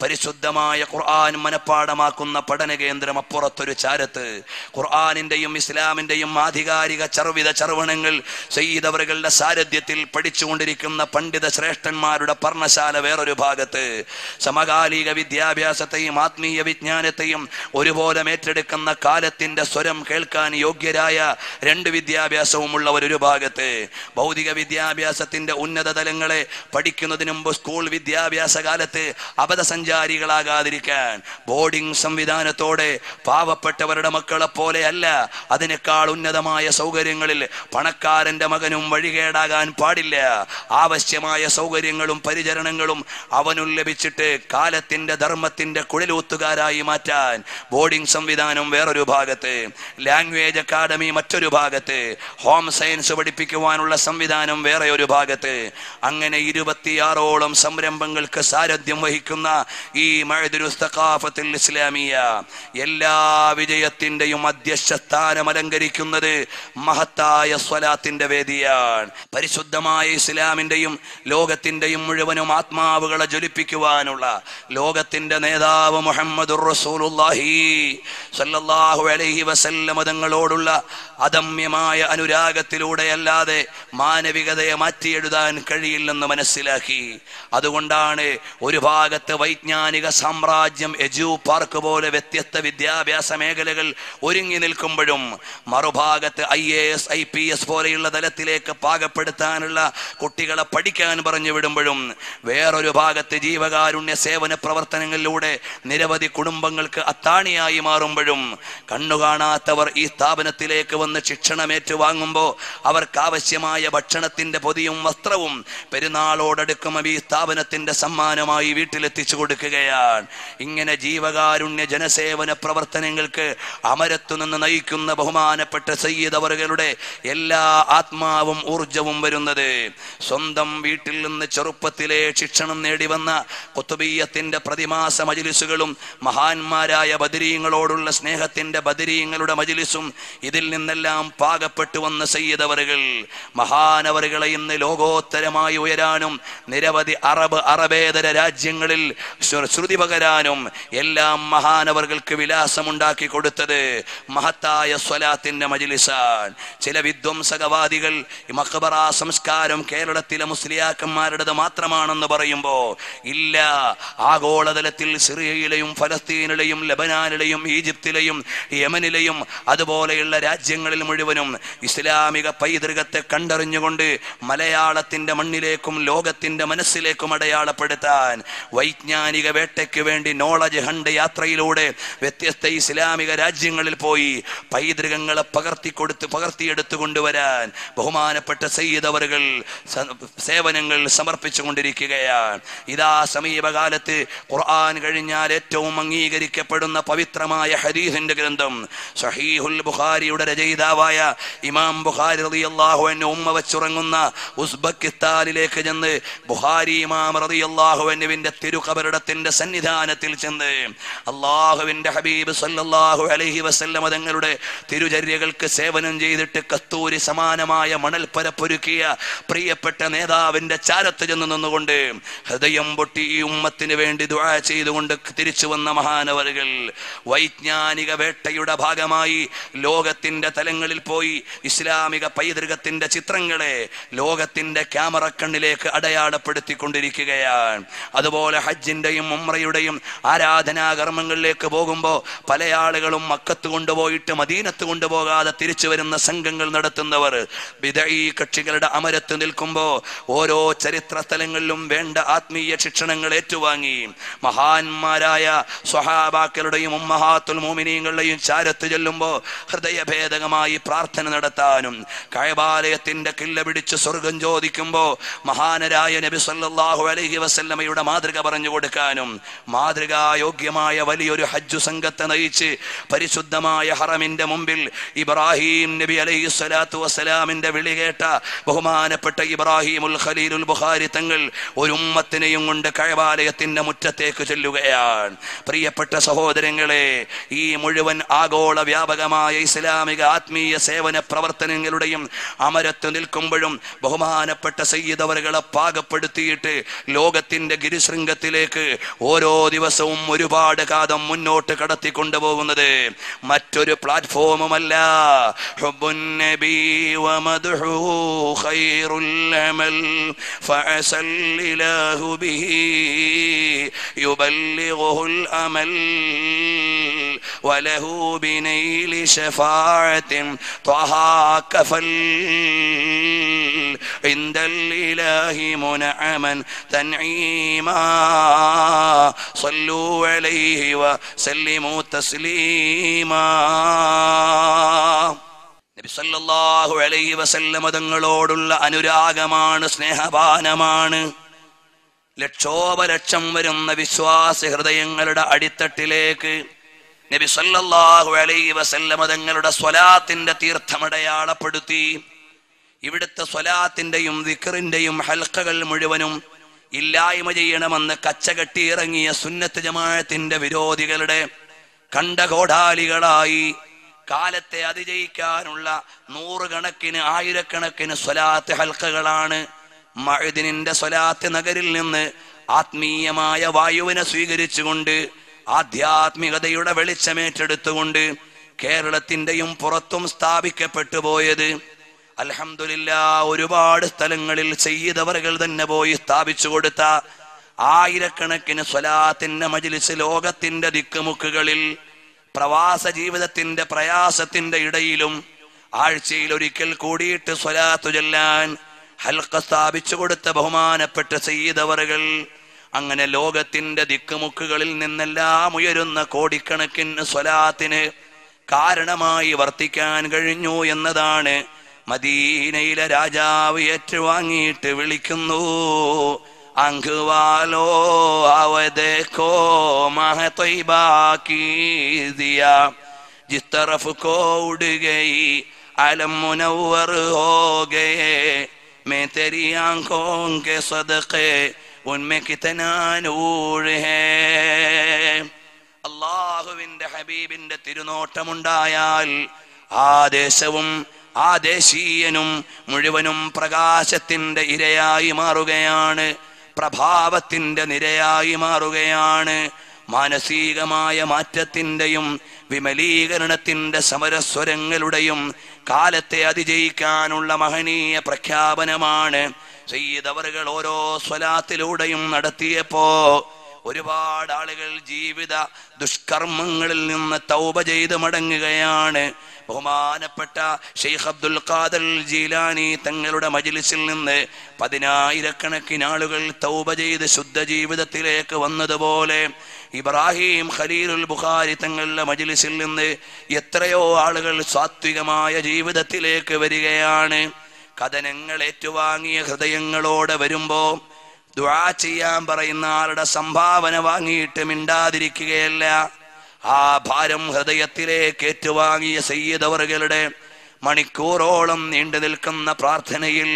പരിശുദ്ധമായ ഖുർആൻ മനപ്പാടമാക്കുന്ന പഠന കേന്ദ്രം അപ്പുറത്തൊരു ചാരത്ത്, ഖുർആനിന്റെയും ഇസ്ലാമിന്റെയും ആധികാരിക ചർവിത ചർവണങ്ങൾ സയ്യിദ് അവറുകളുടെ സാരഥ്യത്തിൽ പഠിച്ചുകൊണ്ടിരിക്കുന്ന പണ്ഡിത ശ്രേഷ്ഠന്മാരുടെ പർണശാല വേറൊരു ഭാഗത്ത്, സമകാലിക വിദ്യാഭ്യാസത്തെയും ആത്മീയ വിജ്ഞാനത്തെയും ഒരുപോലെ ഏറ്റെടുക്കുന്ന കാലത്തിന്റെ സ്വരം കേൾക്കാൻ യോഗ്യരായ 2 വിദ്യാഭ്യാസവും ഉള്ളവർ ഒരു ഭാഗത്ത്, ഭൗതിക വിദ്യാഭ്യാസത്തിന്റെ ഉന്നത തലങ്ങളെ പഠിക്കുന്നതിന് മുമ്പ് സ്കൂൾ വിദ്യാഭ്യാസ കാലത്ത് അബദ്ധസഞ്ചാരികളാകാതിരിക്കാൻ ബോർഡിംഗ് സംവിധാനത്തോടെ പാവപ്പെട്ടവരുടെ മക്കളെ പോലെ അല്ല, അതിനേക്കാൾ ഉന്നതമായ സൗകര്യങ്ങളിൽ പണക്കാരന്റെ മകനും വഴികേടാകാൻ പാടില്ല. ആവശ്യമായ സൗകര്യങ്ങളും പരിചരണങ്ങളും അവനും ലഭിച്ചിട്ട് കാലത്തിന്റെ ധർമ്മത്തിന്റെ കുഴലൂത്തുകാരായി മാറ്റാൻ ബോർഡിംഗ് സംവിധാനം വേറൊരു ഭാഗത്ത്, ലാംഗ്വേജ് അക്കാദമി മറ്റൊരു ഭാഗത്ത്, ഹോം സയൻസ് പഠിപ്പിക്കുവാനുള്ള സംവിധാനം വേറെ ഒരു ഭാഗത്ത്. അങ്ങനെ 26ഓളം സംരംഭങ്ങൾക്ക് സാരഥ്യം വഹിക്കുന്ന ഈ മഅദിനുസ് സഖാഫത്തുൽ ഇസ്ലാമിയ എല്ലാ വിജയത്തിന്റെയും അധ്യക്ഷ സ്ഥാനം അലങ്കരിക്കുന്നത് മഹത്തായ സ്വലാത്തിന്റെ വേദിയാണ്. പരിശുദ്ധമായ ഇസ്ലാമിന്റെയും ലോകത്തിന്റെയും മുഴുവനും ആത്മാവുകളെ ജ്വലിപ്പിക്കുവാനുള്ള ലോകത്തിന്റെ നേതാവ് മുഹമ്മദുർ റസൂലുള്ളാഹി സ്വല്ലല്ലാഹു അലൈഹി വസല്ലം തങ്ങളോടുള്ള അദമ്യമായ അനുരാഗത്തിലൂടെയല്ലാതെ മാനവികതയെ മാറ്റിയെഴുതാൻ കഴിയില്ലെന്ന് മനസ്സിലാക്കി. അതുകൊണ്ടാണ് ഒരു ഭാഗത്ത് വൈജ്ഞാനിക സാമ്രാജ്യം എജു പാർക്ക് പോലെ വ്യത്യസ്ത വിദ്യാഭ്യാസ മേഖലകൾ ഒരുങ്ങി നിൽക്കുമ്പോഴും മറുഭാഗത്ത് IAS IPS പോലെയുള്ള തലത്തിലേക്ക് പാകപ്പെടുത്താനുള്ള കുട്ടികളെ പഠിക്കാൻ പറഞ്ഞു വിടുമ്പോഴും വേറൊരു ഭാഗത്ത് ജീവകാരുണ്യ സേവന പ്രവർത്തനങ്ങളിലൂടെ നിരവധി കുടുംബങ്ങൾക്ക് അത്താണിയായി മാറുമ്പോഴും കണ്ണുകാണാത്തവർ ഈ സ്ഥാപനത്തിലേക്ക് വന്ന് ശിക്ഷണമേറ്റുവാങ്ങുമ്പോൾ അവർക്കാവശ്യമായ ഭക്ഷണത്തിന്റെ പൊതിയും വസ്ത്രവും പെരുന്നാളോടടുക്കുമ്പോൾ ഈ സ്ഥാപനത്തിന്റെ സമ്മാനമായി വീട്ടിലെത്തിച്ചു കൊടുക്കുകയാണ്. ഇങ്ങനെ ജീവകാരുണ്യ ജനസേവന പ്രവർത്തനങ്ങൾക്ക് അമരത്തുനിന്ന് നയിക്കുന്ന ബഹുമാനപ്പെട്ട സയ്യിദ് അവറുകളുടെ എല്ലാ ആത്മാവും ഊർജവും വരുന്നത് സ്വന്തം വീട്ടിൽ നിന്ന് ചെറുപ്പത്തിലെ ശിക്ഷണം നേടി വന്ന ഖുതുബിയ്യത്തിന്റെ പ്രതിമാസ മജ്ലിസുകളും മഹാന്മാരായ ബദരീങ്ങളോടുള്ള സ്നേഹത്തിന്റെ ബദരീങ്ങളുടെ മജ്ലിസും ഇതിൽ നിന്നെല്ലാം പാകപ്പെട്ടു വന്ന സയ്യിദ് അവറുകൾ മഹാനവറുകളെ ഇന്ന് ലോകോത്തരമായി ഉയരാനും നിരവധി അറബേതര രാജ്യങ്ങളിൽ ശ്രുതി പകരാനും എല്ലാം മഹാനവറുകൾക്ക് വിലാസമുണ്ടാക്കി കൊടുത്തത് മഹത്തായ സ്വലാത്തിന്റെ മജ്ലിസാണ്. ചില വിധ്വംസകവാദികൾ മഖബറ സംസ്കാരം കേരളത്തിലെ മുസ്ലിയാക്കന്മാരുടേത് മാത്രമാണെന്ന് പറയുമ്പോ ഇല്ല, ആഗോളതലത്തിൽ സിറിയയിലെയും ഫലസ്തീനിലെയും ലബനാനിലെയും ഈജിപ്തിലെയും യമനിലെയും അതുപോലെയുള്ള രാജ്യങ്ങളിൽ മുഴുവനും ഇസ്ലാമിക പൈതൃകത്തെ കണ്ടറിഞ്ഞുകൊണ്ട് മലയാളത്തിന്റെ മണ്ണിലേക്കും ലോകത്തിന്റെ മനസ്സിലേക്കും അടയാളപ്പെടുത്താൻ വൈജ്ഞാനിക വേട്ടയ്ക്ക് വേണ്ടി നോളജ് ഹണ്ട് യാത്രയിലൂടെ വ്യത്യസ്ത ഇസ്ലാമിക രാജ്യങ്ങളിൽ പോയി പൈതൃകങ്ങളെ പകർത്തിയെടുത്തു കൊണ്ടുവരാൻ ബഹുമാനപ്പെട്ട സയ്യിദ് അവറുകൾ സേവനങ്ങൾ സമർപ്പിച്ചു കൊണ്ടിരിക്കുകയാണ്. ഇതാ സമീപകാലത്ത് ഖുർആൻ കഴിഞ്ഞാൽ ഏറ്റവും അംഗീകരിക്കപ്പെടുന്ന പവിത്രമായ ഹദീസിന്റെ ഗ്രന്ഥം സഹീഹുൽ ബുഖാരിയുടെ രചയിതാവായ ഇമാം ബുഖാരി റളിയല്ലാഹു അൻഹു ഉമ്മ വച്ചുറങ്ങുന്ന ഉസ്ബെക്കിസ്ഥാനിലേക്ക് ചെന്ന് ബുഖാരി ഇമാം റളിയല്ലാഹു അൻഹുവിന്റെ തിരുഖബറിടത്തിന്റെ സന്നിധാനത്തിൽ ചെന്ന് അല്ലാഹുവിന്റെ ഹബീബ് സല്ലല്ലാഹു അലൈഹി വസല്ലം തങ്ങളുടെ തിരുചര്യകൾക്ക് സേവനം ചെയ്തിട്ട് കസ്തൂരി സമാനമായ മണൽപ്പരപ്പൊരുക്കിയ പ്രിയപ്പെട്ട നേതാവിന്റെ ചാരത്ത് ചെന്ന് നിന്നുകൊണ്ട് ഹൃദയം പൊട്ടി ഈ ഉമ്മത്തിന് വേണ്ടി ദുആ ചെയ്തുകൊണ്ട് തിരിച്ചു വന്ന മഹാനവറുകൾ വൈജ്ഞാനിക വേട്ടയുടെ ഭാഗമായി ലോകത്തിന്റെ തലങ്ങളിൽ പോയി ഇസ്ലാമിക പൈതൃകത്തിന്റെ ചിത്രങ്ങളെ ലോകത്തിന്റെ ക്യാമറ കണ്ണിലേക്ക് അടയാളപ്പെടുത്തിക്കൊണ്ടിരിക്കുകയാണ്. അതുപോലെ ഹജ്ജിന്റെയും ഉംറയുടെയും ആരാധനാ കർമ്മങ്ങളിലേക്ക് പോകുമ്പോൾ പല ആളുകളും മക്കത്ത് കൊണ്ടുപോയിട്ട് മദീനത്ത് കൊണ്ടുപോകാതെ തിരിച്ചു വരുന്ന സംഘങ്ങൾ നടത്തുന്നവർ ബിദഈ കക്ഷികളുടെ അമരത്ത് നിൽക്കുമ്പോൾ ഓരോ ചരിത്ര സ്ഥലങ്ങളിലും വേണ്ട ആത്മീയ ശിക്ഷണങ്ങൾ ഏറ്റുവാങ്ങി മഹാന്മാരായ സ്വഹാബാക്കളുടെയും ഉമ്മഹാത്തുൽ മുഅ്മിനീങ്ങളുടെയും ചാരത്ത് ചെല്ലുമ്പോൾ ഹൃദയഭേദകമായി പ്രാർത്ഥന നടത്താനും കഅബാലയത്തിന്റെ കില്ല പിടിച്ച് സ്വർഗം ചോദിക്കുമ്പോൾ മഹാനരായ നബി സല്ലല്ലാഹു അലൈഹി വസല്ലമയുടെ മാതൃക പറഞ്ഞു കൊടുക്കാനും മാതൃകായോഗ്യമായ വലിയൊരു ഹജ്ജ് സംഘത്തെ നയിച്ച് പരിശുദ്ധമായ ഹറമിന്റെ മുമ്പിൽ ഇബ്രാഹിം നബി അലൈഹി സ്വലാത്തു വസ്സലാമിന്റെ വിളി കേട്ട ബഹുമാനപ്പെട്ട ഇബ്രാഹിമുൽ ഖലീലുൽ ബുഖാരി തങ്ങൾ ഒരു ഉമ്മത്തിനെയും കൊണ്ട് കഅബാലയത്തിന്റെ മുറ്റത്തേക്ക് ചെല്ലുകയാണ്. പ്രിയപ്പെട്ട സഹോദരങ്ങളെ, ഈ മുഴുവൻ ആഗോള വ്യാപകമായ ഇസ്ലാമിക ആത്മീയ സേവന പ്രവർത്തനങ്ങളുടെയും അമരത്ത് നിൽക്കുമ്പോഴും ബഹുമാനപ്പെട്ട സയ്യിദ് അവറുകളെ പാകപ്പെടുത്തിയിട്ട് ലോകത്തിന്റെ ഗിരിശൃംഗത്തിലേക്ക് ഓരോ ദിവസവും ഒരുപാട് കാതം മുന്നോട്ട് കടത്തിക്കൊണ്ടുപോകുന്നത് മറ്റൊരു പ്ലാറ്റ്ഫോമുമല്ല. ഹുബ്ബുൻ നബി വമദ്ഹു ഖൈറുൽ അമൽ ഫഅസൽ ഇലാഹു ബിഹി യുബല്ലിഗുൽ അമൽ വലഹു ബിനൈലി ശഫാഅത്തിൻ ത്വഹ കഫൽ ഇൻദൽ ഇലാഹി മുനഅമൻ തൻഈമാ സല്ലു അലൈഹി വസല്ലിമു തസ്ലീമാ. നബി സല്ലല്ലാഹു അലൈഹി വസല്ലം തങ്ങളോടുള്ള അനുരാഗമാണ്, സ്നേഹപാനമാണ്. ലക്ഷോപലക്ഷം വരുന്ന വിശ്വാസ ഹൃദയങ്ങളുടെ അടിത്തട്ടിലേക്ക് നബി സല്ലല്ലാഹു അലൈഹി വസല്ലം തങ്ങളുടെ സ്വലാത്തിന്റെ തീർത്ഥമടയാളപ്പെടുത്തി. ഇവിടുത്തെ സ്വലാത്തിന്റെയും ദിക്റിന്റെയും ഹൽഖകൾ മുഴുവനും ഇല്ലായ്മ ചെയ്യണമെന്ന് കച്ചകെട്ടി ഇറങ്ങിയ സുന്നത്ത് ജമാഅത്തിന്റെ വിരോധികളുടെ കണ്ടകോടാലികളായി കാലത്തെ അതിജയിക്കാനുള്ള നൂറുകണക്കിന് ആയിരക്കണക്കിന് സ്വലാത്ത് ഹൽഖകളാണ്. മഅ്ദിനിന്റെ സ്വലാത്ത് നഗരിൽ നിന്ന് ആത്മീയമായ വായുവിനെ സ്വീകരിച്ചുകൊണ്ട് ആധ്യാത്മികതയുടെ വെളിച്ചമേറ്റെടുത്തുകൊണ്ട് കേരളത്തിന്റെയും പുറത്തും സ്ഥാപിക്കപ്പെട്ടു പോയത് അൽഹംദുലില്ലാഹ് ഒരുപാട് സ്ഥലങ്ങളിൽ സയ്യിദ് അവറുകൾ തന്നെ പോയി സ്ഥാപിച്ചു കൊടുത്ത ആയിരക്കണക്കിന് സ്വലാത്തിന്റെ മജ്ലിസ് ലോകത്തിന്റെ ദിക്കുമുക്കുകളിൽ പ്രവാസ ജീവിതത്തിന്റെ പ്രയാസത്തിന്റെ ഇടയിലും ആഴ്ചയിൽ ഒരിക്കൽ കൂടിയിട്ട് സ്വലാത്തു ചൊല്ലാൻ ഹൽഖ സ്ഥാപിച്ചു കൊടുത്ത ബഹുമാനപ്പെട്ട സയ്യിദ് അവറുകൾ അങ്ങനെ ലോകത്തിന്റെ ദിക്കുമുക്കുകളിൽ നിന്നെല്ലാം ഉയരുന്ന കോടിക്കണക്കിന് സ്വലാത്തിന് കാരണമായി വർത്തിക്കാൻ കഴിഞ്ഞു എന്നതാണ് മദീനയിലെ രാജാവ് ഏറ്റുവാങ്ങിയിട്ട് വിളിക്കുന്നു. आंख वालों आओ देखो माह तैयबा की दिया जिस तरफ को उड़ गई आलम मुनव्वर हो गए मैं तेरी आंखों के सदक़े उनमें कितना नूर है അല്ലാഹുവിന്റെ ഹബീബിന്റെ തിരുനോട്ടമുണ്ടായാൽ ആ ദേശവും ആ ദേശീയനും മുഴുവനും പ്രകാശത്തിന്റെ ഇരയായി മാറുകയാണ്, പ്രഭാവത്തിന്റെ നിരയായി മാറുകയാണ്. മാനസികമായ മാറ്റത്തിന്റെയും വിമലീകരണത്തിന്റെ സമരസ്വരങ്ങളുടെയും കാലത്തെ അതിജയിക്കാനുള്ള മഹനീയ പ്രഖ്യാപനമാണ് സയ്യിദ് അവറുകൾ ഓരോ സ്വലാത്തിലൂടെയും നടത്തിയപ്പോ ഒരുപാട് ആളുകൾ ജീവിത ദുഷ്കർമ്മങ്ങളിൽ നിന്ന് തൗബ ചെയ്ത് മടങ്ങുകയാണ്. ബഹുമാനപ്പെട്ട ഷെയ്ഖ് അബ്ദുൽ ഖാദിർ ജീലാനി തങ്ങളുടെ മജ്ലിസിൽ നിന്ന് 10,000-കണക്കിന് ആളുകൾ തൗബ ചെയ്ത് ശുദ്ധ ജീവിതത്തിലേക്ക് വന്നതുപോലെ ഇബ്രാഹിം ഖലീലുൽ ബുഖാരി തങ്ങളുടെ മജ്ലിസിൽ നിന്ന് എത്രയോ ആളുകൾ സാത്വികമായ ജീവിതത്തിലേക്ക് വരികയാണ്. കഥനങ്ങൾ ഏറ്റുവാങ്ങിയ ഹൃദയങ്ങളോടെ വരുമ്പോ ദുആ ചെയ്യാൻ പറയുന്ന ആളുടെ സംഭാവന വാങ്ങിയിട്ട് മിണ്ടാതിരിക്കുകയല്ല. ആ ഭാരം ഹൃദയത്തിലേക്ക് ഏറ്റുവാങ്ങിയ സയ്യിദ് അവറുകളുടെ മണിക്കൂറോളം നീണ്ടു നിൽക്കുന്ന പ്രാർത്ഥനയിൽ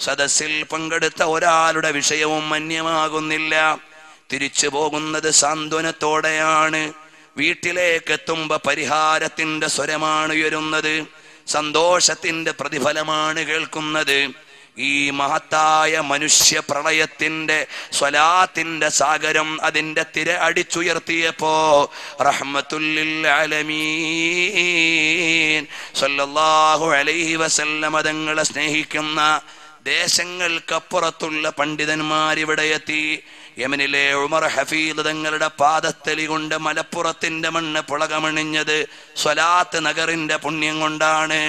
സദസ്സിൽ പങ്കെടുത്ത ഒരാളുടെ വിഷയവും മന്യമാകുന്നില്ല. തിരിച്ചു പോകുന്നത് സാന്ത്വനത്തോടെയാണ്. വീട്ടിലേക്ക് എത്തുമ്പോ പരിഹാരത്തിന്റെ സ്വരമാണ് ഉയരുന്നത്, സന്തോഷത്തിന്റെ പ്രതിഫലമാണ് കേൾക്കുന്നത്. ഈ മഹത്തായ മനുഷ്യ പ്രളയത്തിന്റെ സ്വലാത്തിന്റെ സാഗരം അതിന്റെ തിര അടിച്ചുയർത്തിയപ്പോ റഹ്മത്തുല്ലിൽ ആലമീൻ സല്ലല്ലാഹു അലൈഹി വസല്ലം തങ്ങളെ സ്നേഹിക്കുന്ന ദേശങ്ങൾക്കപ്പുറത്തുള്ള പണ്ഡിതന്മാരിവിടെ എത്തി. യമനിലെ ഉമർ ഹഫീദ് തങ്ങളുടെ പാദത്തലി കൊണ്ട് മലപ്പുറത്തിന്റെ മണ്ണ് പുളകമണിഞ്ഞത് സ്വലാത്ത് നഗറിന്റെ പുണ്യം കൊണ്ടാണ്.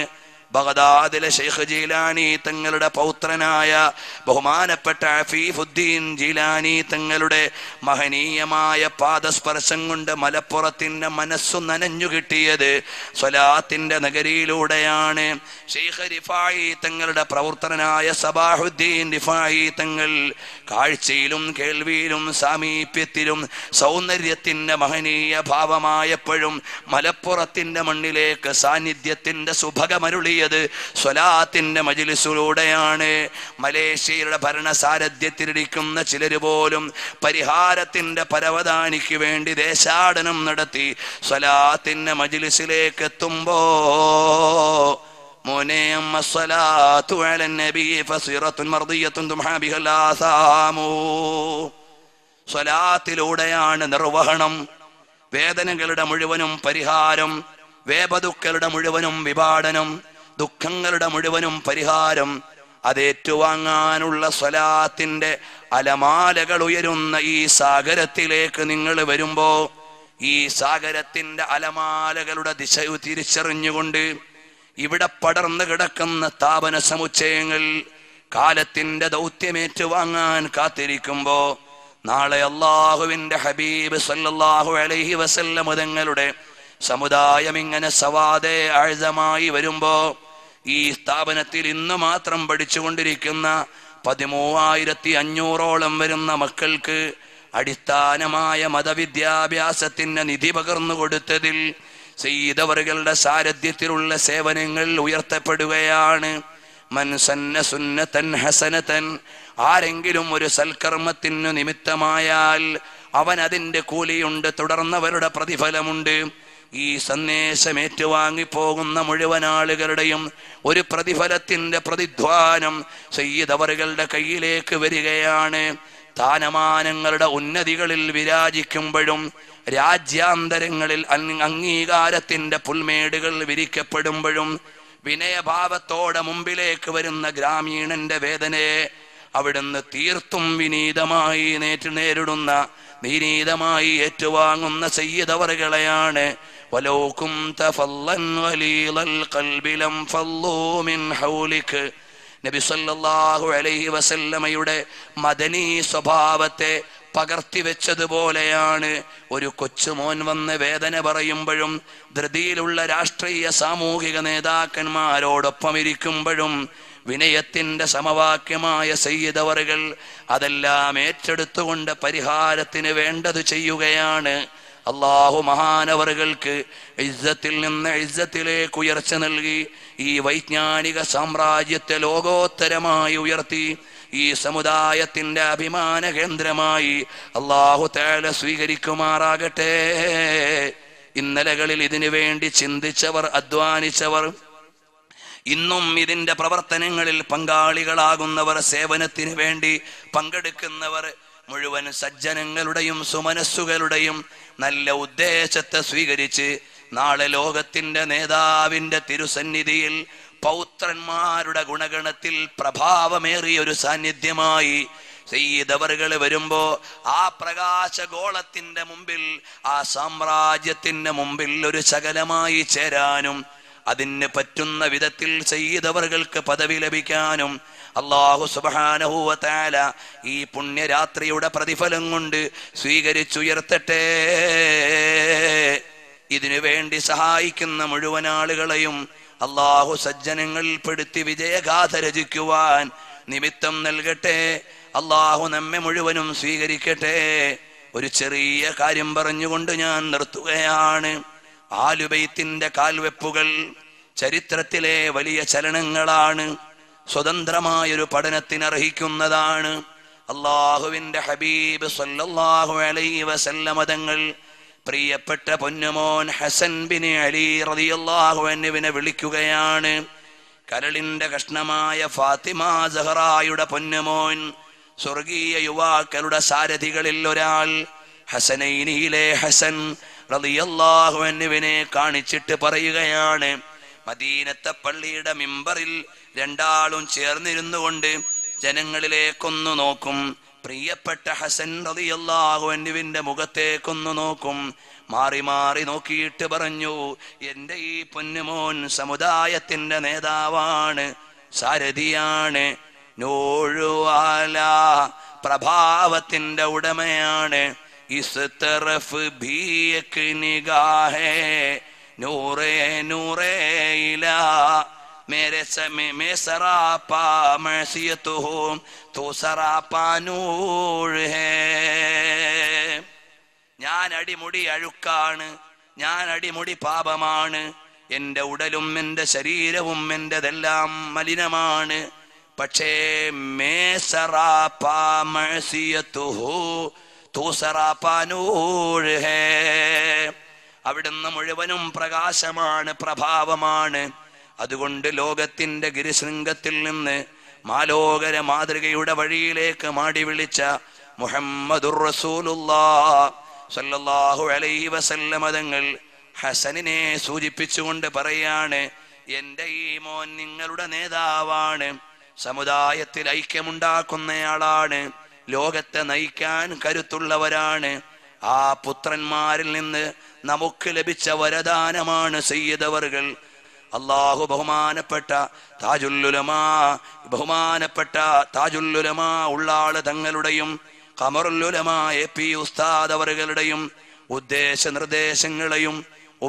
ബഗ്ദാദിലെ ഷെയ്ഖ് ജീലാനി തങ്ങളുടെ പൗത്രനായ ബഹുമാനപ്പെട്ട അഫീഫുദ്ദീൻ ജീലാനി തങ്ങളുടെ മഹനീയമായ പാദസ്പർശം കൊണ്ട് മലപ്പുറത്തിന്റെ മനസ്സു നനഞ്ഞു കിട്ടിയത് സ്വലാത്തിന്റെ നഗരിയിലൂടെയാണ്. ഷെയ്ഖ് റിഫായി തങ്ങളുടെ പ്രവർത്തനായ സബാഹുദ്ദീൻ റിഫായി തങ്ങൾ കാഴ്ചയിലും കേൾവിയിലും സാമീപ്യത്തിലും സൗന്ദര്യത്തിന്റെ മഹനീയ ഭാവമായപ്പോഴും മലപ്പുറത്തിന്റെ മണ്ണിലേക്ക് സാന്നിധ്യത്തിന്റെ സുഭഗമരുളിയ സ്വലാത്തിന്റെ മജ്ലിസിലൂടെയാണ്. മലേഷ്യയുടെ ഭരണസാരഥ്യത്തിലിരിക്കുന്ന ചിലര് പോലും പരിഹാരത്തിന്റെ പരവതാനിക്ക് വേണ്ടി ദേശാടനം നടത്തി സ്വലാത്തിന്റെ മജ്ലിസിലേക്ക് എത്തുമ്പോ മോനെ അമ്മസ്സലാത്തു അലൻ നബി ഫസിറത്തുൻ മർദിയത്തുൻ തുംഹാ ബിഹൽ ആസാമു. സ്വലാത്തിലൂടെയാണ് നിർവഹണം, വേദനകളുടെ മുഴുവനും പരിഹാരം, വേപദുക്കളുടെ മുഴുവനും വിഭാടനം, ദുഃഖങ്ങളുടെ മുഴുവനും പരിഹാരം. അതേറ്റുവാങ്ങാനുള്ള സ്വലാത്തിന്റെ അലമാലകൾ ഉയരുന്ന ഈ സാഗരത്തിലേക്ക് നിങ്ങൾ വരുമ്പോ ഈ സാഗരത്തിന്റെ അലമാലകളുടെ ദിശ തിരിച്ചറിഞ്ഞുകൊണ്ട് ഇവിടെ പടർന്നു കിടക്കുന്ന സ്ഥാപന സമുച്ചയങ്ങൾ കാലത്തിന്റെ ദൗത്യമേറ്റുവാങ്ങാൻ കാത്തിരിക്കുമ്പോ നാളെ അല്ലാഹുവിന്റെ ഹബീബ് സല്ലല്ലാഹു അലൈഹി വസല്ലം തങ്ങളുടെ സമുദായം ഇങ്ങനെ സവാദേ ആഴ്സമായി വരുമ്പോ ഈ സ്ഥാപനത്തിൽ ഇന്ന് മാത്രം പഠിച്ചുകൊണ്ടിരിക്കുന്ന 13,500ഓളം വരുന്ന മക്കൾക്ക് അടിസ്ഥാനമായ മതവിദ്യാഭ്യാസത്തിന് നിധി പകർന്നു കൊടുത്തതിൽ സയ്യിദ് അവറുകളുടെ സാരഥ്യത്തിലുള്ള സേവനങ്ങൾ ഉയർത്തപ്പെടുകയാണ്. മൻ സന്ന സുന്നതൻ ഹസനതൻ, ആരെങ്കിലും ഒരു സൽക്കർമ്മത്തിനു നിമിത്തമായാൽ അവൻ അതിന്റെ കൂലിയുണ്ട്, തുടർന്നവരുടെ പ്രതിഫലമുണ്ട്. ഈ സന്ദേശം ഏറ്റുവാങ്ങിപ്പോകുന്ന മുഴുവൻ ആളുകളുടെയും ഒരു പ്രതിഫലത്തിന്റെ പ്രതിധ്വാനം സയ്യിദ് അവറുകളുടെ കയ്യിലേക്ക് വരികയാണ്. സ്ഥാനമാനങ്ങളുടെ ഉന്നതികളിൽ വിരാജിക്കുമ്പോഴും രാജ്യാന്തരങ്ങളിൽ അംഗീകാരത്തിന്റെ പുൽമേടുകൾ വിരിക്കപ്പെടുമ്പോഴും വിനയഭാവത്തോടെ മുമ്പിലേക്ക് വരുന്ന ഗ്രാമീണന്റെ വേദനയെ അവിടുന്ന് തീർത്തും വിനീതമായി നേരിടുന്ന, വിനീതമായി ഏറ്റുവാങ്ങുന്ന സയ്യിദ് അവറുകളെയാണ്. വലൗ കുന്ത ഫല്ലൻ ഗലീലൽ ഖൽബി ലം ഫല്ലൂ മിൻ ഹൗലിക. നബി സല്ലല്ലാഹു അലൈഹി വസല്ലമയുടെ മദനി സ്വഭാവത്തെ പകർത്തിവെച്ചതുപോലെയാണ്. ഒരു കൊച്ചുമോൻ വന്ന് വേദന പറയുമ്പോഴും ധൃതിയിലുള്ള രാഷ്ട്രീയ സാമൂഹിക നേതാക്കന്മാരോടൊപ്പം ഇരിക്കുമ്പോഴും വിനയത്തിന്റെ സമവാക്യമായ സയ്യിദ് അവറുകൾ അതെല്ലാം ഏറ്റെടുത്തുകൊണ്ട് പരിഹാരത്തിന് വേണ്ടത് ചെയ്യുകയാണ്. അല്ലാഹു മഹാനവറുകൾക്ക് ഇസ്സത്തിൽ നിന്ന് ഇസ്സത്തിലേക്ക് ഉയർച്ച നൽകി ഈ വൈജ്ഞാനിക സാമ്രാജ്യത്തെ ലോകോത്തരമായി ഉയർത്തി ഈ സമുദായത്തിന്റെ അഭിമാന കേന്ദ്രമായി അല്ലാഹു തആല സ്വീകരിക്കുമാറാകട്ടെ. ഇന്നലകളിൽ ഇതിനു വേണ്ടി ചിന്തിച്ചവർ, അധ്വാനിച്ചവർ, ഇന്നും ഇതിന്റെ പ്രവർത്തനങ്ങളിൽ പങ്കാളികളാകുന്നവർ, സേവനത്തിന് വേണ്ടി പങ്കെടുക്കുന്നവർ മുഴുവൻ സജ്ജനങ്ങളുടെയും സുമനസ്സുകളുടെയും നല്ല ഉദ്ദേശത്തെ സ്വീകരിച്ച് നാളെ ലോകത്തിന്റെ നേതാവിന്റെ തിരുസന്നിധിയിൽ പൗത്രന്മാരുടെ ഗുണഗണത്തിൽ പ്രഭാവമേറിയ ഒരു സാന്നിധ്യമായി സയ്യിദ് അവറുകൾ വരുമ്പോ ആ പ്രകാശഗോളത്തിന്റെ മുമ്പിൽ, ആ സാമ്രാജ്യത്തിന്റെ മുമ്പിൽ ഒരു ശകലമായി ചേരാനും അതിന് പറ്റുന്ന വിധത്തിൽ സയ്യിദ് അവറുകൾക്ക് പദവി ലഭിക്കാനും അല്ലാഹു സുബ്ഹാനഹു വ തആല ഈ പുണ്യരാത്രിയുടെ പ്രതിഫലം കൊണ്ട് സ്വീകരിച്ചുയർത്തട്ടെ. ഇതിനു വേണ്ടി സഹായിക്കുന്ന മുഴുവൻ ആളുകളെയും അല്ലാഹു സജ്ജനങ്ങളിൽ പെടുത്തി വിജയഗാഥ രചിക്കുവാൻ നിമിത്തം നൽകട്ടെ. അല്ലാഹു നമ്മെ മുഴുവനും സ്വീകരിക്കട്ടെ. ഒരു ചെറിയ കാര്യം പറഞ്ഞുകൊണ്ട് ഞാൻ നിർത്തുകയാണ്. ആലുബൈത്തിന്റെ കാൽവെപ്പുകൾ ചരിത്രത്തിലെ വലിയ ചലനങ്ങളാണ്. സ്വതന്ത്രമായൊരു പഠനത്തിനർഹിക്കുന്നതാണ്. അല്ലാഹുവിന്റെ ഹബീബ് സല്ലല്ലാഹു അലൈഹി വസല്ലമ തങ്ങൾ പ്രിയപ്പെട്ട പൊന്നുമോൻ ഹസൻ ബിൻ അലി റളിയല്ലാഹു അൻഹുവിനെ വിളിക്കുകയാണ്. കരളിന്റെ കഷ്ണമായ ഫാത്തിമ സഹറായുടെ പൊന്നുമോൻ, സ്വർഗീയ യുവാക്കളുടെ സാരഥികളിൽ ഒരാൾ, ഹസനൈനിയിലെ ഹസൻ റളിയല്ലാഹു അൻഹുവിനെ കാണിച്ചിട്ട് പറയുകയാണ്, മദീനത്തെ പള്ളിയുടെ മിമ്പറിൽ രണ്ടാളും ചേർന്നിരുന്നു കൊണ്ട് ജനങ്ങളിലേക്കൊന്നു നോക്കും. പ്രിയപ്പെട്ട ഹസൻ റളിയല്ലാഹു അൻഹുവിന്റെ മുഖത്തേക്കൊന്നു നോക്കും. മാറി മാറി നോക്കിയിട്ട് പറഞ്ഞു, എന്റെ ഈ പൊന്നുമോൻ സമുദായത്തിന്റെ നേതാവാണ്, സാരഥിയാണ്, നൂറുവാല പ്രഭാവത്തിന്റെ ഉടമയാണ്. ഇസ് തറഫ് ഭീ ഏക് നിഗാഹേ നൂറേ നൂറേ ഇലാ मेरे समय में सरापा मसीयत हो तो सरापा नूर है. ഞാൻ അടിമുടി അഴുക്കാണ്, ഞാൻ അടിമുടി പാപമാണ്, എൻ്റെ ഉടലും എൻ്റെ ശരീരവും എൻ്റെതെല്ലാം മലിനമാണ്. പക്ഷേ മേ സറാപ്പാ മഅസിയത്തു ഹോ തോ സറാപ്പാ നൂർ ഹേ. അവിടുന്ന് മുഴുവനും പ്രകാശമാണ്, പ്രഭാവമാണ്. അതുകൊണ്ട് ലോകത്തിന്റെ ഗിരിശൃംഗത്തിൽ നിന്ന് മാലോകര മാതൃകയുടെ വഴിയിലേക്ക് മാടി വിളിച്ച മുഹമ്മദുർ റസൂലുള്ളാഹ് സല്ലല്ലാഹു അലൈഹി വസല്ലമ തങ്ങൾ ഹസനിനെ സൂചിപ്പിച്ചുകൊണ്ട് പറയാണ്, എൻ്റെ ഈ മോൻ നിങ്ങളുടെ നേതാവാണ്, സമുദായത്തിൽ ഐക്യമുണ്ടാക്കുന്നയാളാണ്, ലോകത്തെ നയിക്കാൻ കരുത്തുള്ളവരാണ്. ആ പുത്രന്മാരിൽ നിന്ന് നമുക്ക് ലഭിച്ച വരദാനമാണ് സയ്യിദ് അവറുകൾ. അല്ലാഹു ബഹുമാനപ്പെട്ട താജുല്ലുലമാ ഉള്ളാള് തങ്ങളുടെയും ഖമറുല്ലുലമാ എ.പി. ഉസ്താദ് അവറുകളുടെയും ഉദ്ദേശ നിർദ്ദേശങ്ങളെയും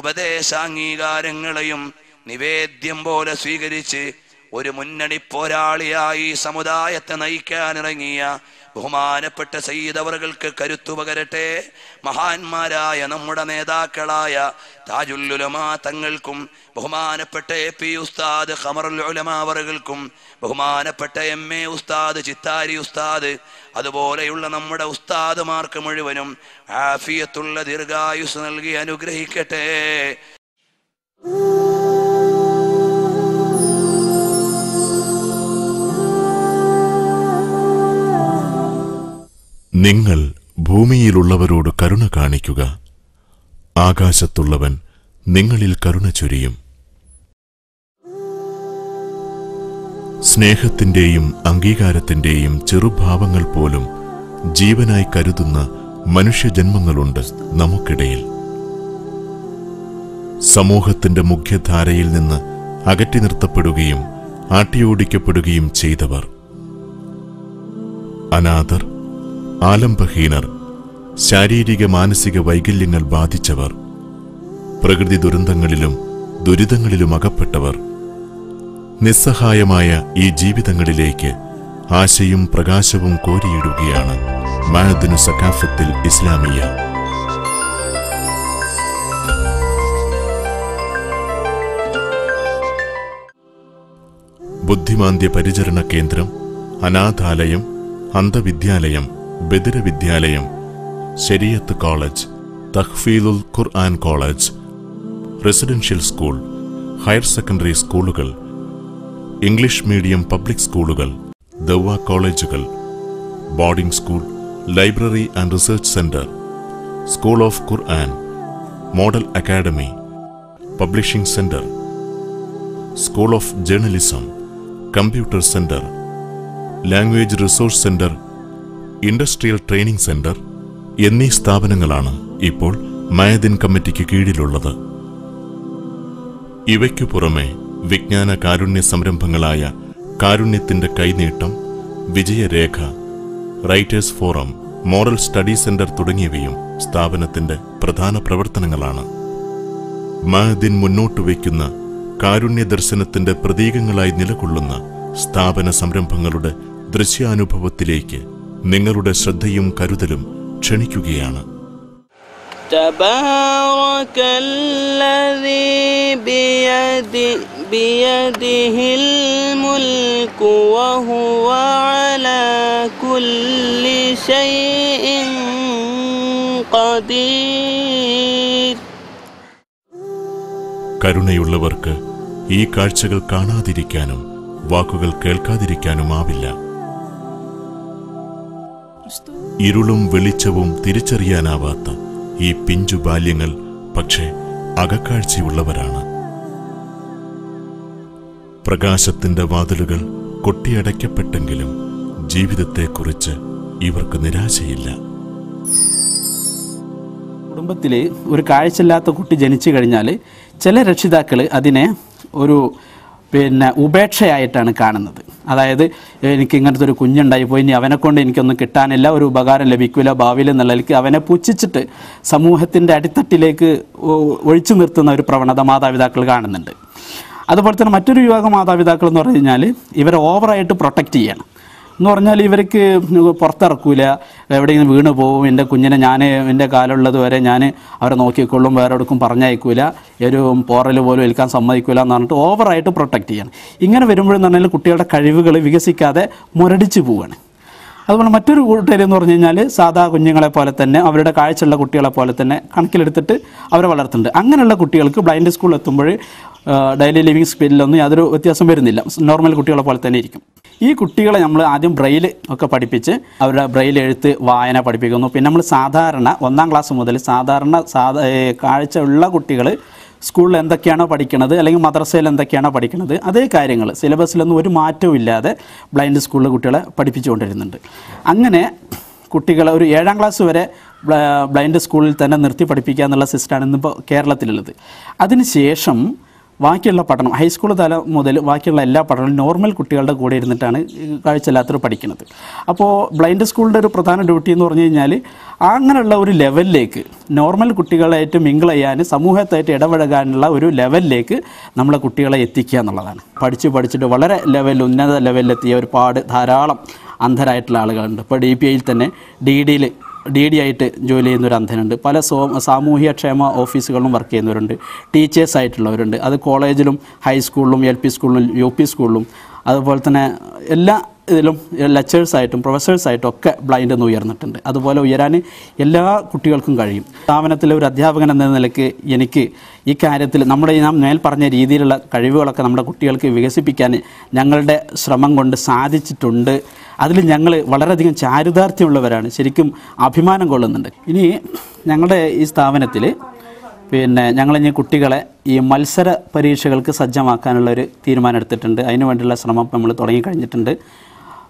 ഉപദേശാംഗീകാരങ്ങളെയും നിവേദ്യം പോലെ സ്വീകരിച്ച് ഒരു മുന്നണി പോരാളിയായി സമുദായത്തെ നയിക്കാനിറങ്ങിയ ബഹുമാനപ്പെട്ട സയ്യിദ് അവറുകൾക്ക് കരുത്തു പകരട്ടെ. മഹാന്മാരായ നമ്മുടെ നേതാക്കളായ താജുല്ലുലമാ തങ്ങൾക്കും ബഹുമാനപ്പെട്ട എ.പി. ഉസ്താദ് ഖമറുൽ ഉലമാ അവറുകൾക്കും ബഹുമാനപ്പെട്ട എം.എ. ഉസ്താദ് ചിത്താരി ഉസ്താദ് അതുപോലെയുള്ള നമ്മുടെ ഉസ്താദുമാർക്ക് മുഴുവനും ആഫിയത്തുള്ള ദീർഘായുസ് നൽകി അനുഗ്രഹിക്കട്ടെ. നിങ്ങൾ ഭൂമിയിലുള്ളവരോട് കരുണ കാണിക്കുക, ആകാശത്തുള്ളവൻ നിങ്ങളിൽ കരുണ ചൊരിയും. സ്നേഹത്തിന്റെയും അംഗീകാരത്തിന്റെയും ചെറുഭാവങ്ങൾ പോലും ജീവനായി കരുതുന്ന മനുഷ്യജന്മങ്ങളുണ്ട് നമുക്കിടയിൽ. സമൂഹത്തിന്റെ മുഖ്യധാരയിൽ നിന്ന് അകറ്റി നിർത്തപ്പെടുകയും ആട്ടിയോടിക്കപ്പെടുകയും ചെയ്തവർ, അനാഥർ, ആലംബഹീനർ, ശാരീരിക മാനസിക വൈകല്യങ്ങൾ ബാധിച്ചവർ, പ്രകൃതി ദുരന്തങ്ങളിലും ദുരിതങ്ങളിലും അകപ്പെട്ടവർ, നിസ്സഹായമായ ഈ ജീവിതങ്ങളിലേക്ക് ആശയും പ്രകാശവും കോരിയിടുകയാണ് മഅദിനു സഖാഫത്തിൽ ഇസ്ലാമിയ. ബുദ്ധിമാന്ദ്യ പരിചരണ കേന്ദ്രം, അനാഥാലയം, അന്ധവിദ്യാലയം, ബദിര വിദ്യാലയം, ശരീഅത്ത് കോളേജ്, തഹ്ഫീലുൽ ഖുർആൻ college, residential school, higher secondary സ്കൂളുകൾ, ഇംഗ്ലീഷ് മീഡിയം പബ്ലിക് സ്കൂളുകൾ, ദവ്വ കോളേജുകൾ, boarding school, library and research centre, school of ഖുർആൻ, model academy, publishing centre, school of journalism, computer centre, language resource centre, industrial training centre എന്നീ സ്ഥാപനങ്ങളാണ് ഇപ്പോൾ മഅദിൻ കമ്മിറ്റിക്ക് കീഴിലുള്ളത്. ഇവയ്ക്കു പുറമെ വിജ്ഞാന കാരുണ്യ സംരംഭങ്ങളായ കാരുണ്യത്തിന്റെ കൈനീട്ടം, Vijayarekha, writers forum, moral study centre തുടങ്ങിയവയും സ്ഥാപനത്തിന്റെ പ്രധാന പ്രവർത്തനങ്ങളാണ്. മഅദിൻ മുന്നോട്ട് വയ്ക്കുന്ന കാരുണ്യ ദർശനത്തിന്റെ പ്രതീകങ്ങളായി നിലകൊള്ളുന്ന സ്ഥാപന സംരംഭങ്ങളുടെ ദൃശ്യാനുഭവത്തിലേക്ക് നിങ്ങളുടെ ശ്രദ്ധയും കരുതലും ക്ഷണിക്കുകയാണ്. ബിയദിഹിൽ മുൽക്കു വഹുവ അലാ കുല്ലി ശൈഇൻ ഖദീർ. കരുണയുള്ളവർക്ക് ഈ കാഴ്ചകൾ കാണാതിരിക്കാനും വാക്കുകൾ കേൾക്കാതിരിക്കാനുമാവില്ല. ഇരുളും വെളിച്ചവും തിരിച്ചറിയാനാവാത്ത ഈ പിഞ്ചു ബാല്യങ്ങൾ പക്ഷേ അകക്കാഴ്ചയുള്ളവരാണ്. പ്രകാശത്തിന്റെ വാതിലുകൾ കൊട്ടിയടയ്ക്കപ്പെട്ടെങ്കിലും ജീവിതത്തെക്കുറിച്ച് ഇവർക്ക് നിരാശയില്ല. കുടുംബത്തിൽ ഒരു കാഴ്ചയില്ലാത്ത കുട്ടി ജനിച്ചു കഴിഞ്ഞാൽ ചില രക്ഷിതാക്കൾ അതിനെ ഒരു ഉപേക്ഷയായിട്ടാണ് കാണുന്നത്. അതായത് എനിക്ക് ഇങ്ങനത്തെ ഒരു കുഞ്ഞുണ്ടായി പോയി, ഇനി അവനെക്കൊണ്ട് എനിക്കൊന്നും കിട്ടാനില്ല, ഒരു ഉപകാരം ലഭിക്കില്ല ഭാവിയിൽ എന്നുള്ളതിലേക്ക് അവനെ പുച്ഛിച്ചിട്ട് സമൂഹത്തിൻ്റെ അടിത്തട്ടിലേക്ക് ഒഴിച്ചു നിർത്തുന്ന ഒരു പ്രവണത മാതാപിതാക്കൾ കാണുന്നുണ്ട്. അതുപോലെ തന്നെ മറ്റൊരു വിഭാഗം മാതാപിതാക്കൾ എന്ന് പറഞ്ഞു കഴിഞ്ഞാൽ ഇവരെ ഓവറായിട്ട് പ്രൊട്ടക്റ്റ് ചെയ്യണം എന്ന് പറഞ്ഞാൽ ഇവർക്ക് പുറത്തിറക്കൂല, എവിടെയെങ്കിലും വീണ് പോകും, എൻ്റെ കുഞ്ഞിനെ ഞാൻ എൻ്റെ കാലമുള്ളത് വരെ ഞാൻ അവരെ നോക്കിക്കൊള്ളും, വേറെ എവിടേക്കും പറഞ്ഞയക്കൂല, ഒരു പോറൽ പോലും ഏൽക്കാൻ സമ്മതിക്കില്ല എന്ന് പറഞ്ഞിട്ട് ഓവറായിട്ട് പ്രൊട്ടക്റ്റ് ചെയ്യണം. ഇങ്ങനെ വരുമ്പോഴെന്ന് പറഞ്ഞാൽ കുട്ടികളുടെ കഴിവുകൾ വികസിക്കാതെ മുരടിച്ചു പോവുകയാണ്. അതുപോലെ മറ്റൊരു കൂട്ടരെന്ന് പറഞ്ഞു കഴിഞ്ഞാൽ സാധാ കുഞ്ഞുങ്ങളെ പോലെ തന്നെ അവരുടെ കാഴ്ചയുള്ള കുട്ടികളെ പോലെ തന്നെ കണക്കിലെടുത്തിട്ട് അവരെ വളർത്തുന്നുണ്ട്. അങ്ങനെയുള്ള കുട്ടികൾക്ക് ബ്ലൈൻഡ് സ്കൂളിൽ എത്തുമ്പോൾ ഡെയിലി ലിവിങ് സ്പീഡിലൊന്നും യാതൊരു വ്യത്യാസം വരുന്നില്ല, നോർമൽ കുട്ടികളെ പോലെ തന്നെ ഇരിക്കും. ഈ കുട്ടികളെ നമ്മൾ ആദ്യം ബ്രെയിൽ ഒക്കെ പഠിപ്പിച്ച് അവരുടെ ബ്രെയിൽ എഴുത്ത് വായന പഠിപ്പിക്കുന്നു. പിന്നെ നമ്മൾ സാധാരണ 1ാം ക്ലാസ് മുതൽ കാഴ്ച ഉള്ള കുട്ടികൾ സ്കൂളിൽ എന്തൊക്കെയാണോ പഠിക്കുന്നത് അല്ലെങ്കിൽ മദ്രസയിൽ എന്തൊക്കെയാണോ പഠിക്കുന്നത് അതേ കാര്യങ്ങൾ സിലബസിലൊന്നും ഒരു മാറ്റവും ഇല്ലാതെ ബ്ലൈൻഡ് സ്കൂളിലെ കുട്ടികളെ പഠിപ്പിച്ചുകൊണ്ടിരുന്നുണ്ട്. അങ്ങനെ കുട്ടികളെ ഒരു 7ാം ക്ലാസ് വരെ ബ്ലൈൻഡ് സ്കൂളിൽ തന്നെ നിർത്തി പഠിപ്പിക്കുക എന്നുള്ള സിസ്റ്റമാണ് ഇന്നിപ്പോൾ കേരളത്തിലുള്ളത്. അതിനുശേഷം ബാക്കിയുള്ള പഠനം ഹൈസ്കൂൾ തലം മുതൽ ബാക്കിയുള്ള എല്ലാ പഠനങ്ങളും നോർമൽ കുട്ടികളുടെ കൂടെ ഇരുന്നിട്ടാണ് കാഴ്ചയില്ലാത്തവർ പഠിക്കുന്നത്. അപ്പോൾ ബ്ലൈൻഡ് സ്കൂളിൻ്റെ ഒരു പ്രധാന ഡ്യൂട്ടി എന്ന് പറഞ്ഞു കഴിഞ്ഞാൽ അങ്ങനെയുള്ള ഒരു ലെവലിലേക്ക് നോർമൽ കുട്ടികളായിട്ട് മിങ്കിൾ ചെയ്യാൻ സമൂഹത്തായിട്ട് ഇടപഴകാനുള്ള ഒരു ലെവലിലേക്ക് നമ്മളെ കുട്ടികളെ എത്തിക്കുക എന്നുള്ളതാണ്. പഠിച്ചിട്ട് വളരെ ഉന്നത ലെവലിലെത്തിയ ഒരുപാട് ധാരാളം അന്ധരായിട്ടുള്ള ആളുകളുണ്ട്. ഇപ്പോൾ DPIയിൽ തന്നെ DD ആയിട്ട് ജോലി ചെയ്യുന്നൊരു അന്ധനുണ്ട്. പല സാമൂഹ്യ ക്ഷേമ ഓഫീസുകളിലും വർക്ക് ചെയ്യുന്നവരുണ്ട്. ടീച്ചേഴ്സായിട്ടുള്ളവരുണ്ട്. അത് കോളേജിലും ഹൈസ്കൂളിലും LP സ്കൂളിലും UP സ്കൂളിലും അതുപോലെ തന്നെ എല്ലാ ഇതിലും ലെക്ചേഴ്സായിട്ടും പ്രൊഫസേഴ്സായിട്ടും ഒക്കെ ബ്ലൈൻഡ് എന്ന് ഉയർന്നിട്ടുണ്ട്. അതുപോലെ ഉയരാൻ എല്ലാ കുട്ടികൾക്കും കഴിയും. സ്ഥാപനത്തിലെ ഒരു അധ്യാപകൻ എന്ന നിലയ്ക്ക് എനിക്ക് ഈ കാര്യത്തിൽ നാം മേൽ പറഞ്ഞ രീതിയിലുള്ള കഴിവുകളൊക്കെ നമ്മുടെ കുട്ടികൾക്ക് വികസിപ്പിക്കാൻ ഞങ്ങളുടെ ശ്രമം കൊണ്ട് സാധിച്ചിട്ടുണ്ട്. അതിൽ ഞങ്ങൾ വളരെയധികം ചാരിതാർത്ഥ്യമുള്ളവരാണ്, ശരിക്കും അഭിമാനം കൊള്ളുന്നുണ്ട്. ഇനി ഞങ്ങളുടെ ഈ സ്ഥാപനത്തിൽ ഞങ്ങളിനി കുട്ടികളെ ഈ മത്സര പരീക്ഷകൾക്ക് സജ്ജമാക്കാനുള്ളൊരു തീരുമാനം എടുത്തിട്ടുണ്ട്. അതിനു വേണ്ടിയുള്ള ശ്രമം നമ്മൾ തുടങ്ങിക്കഴിഞ്ഞിട്ടുണ്ട്.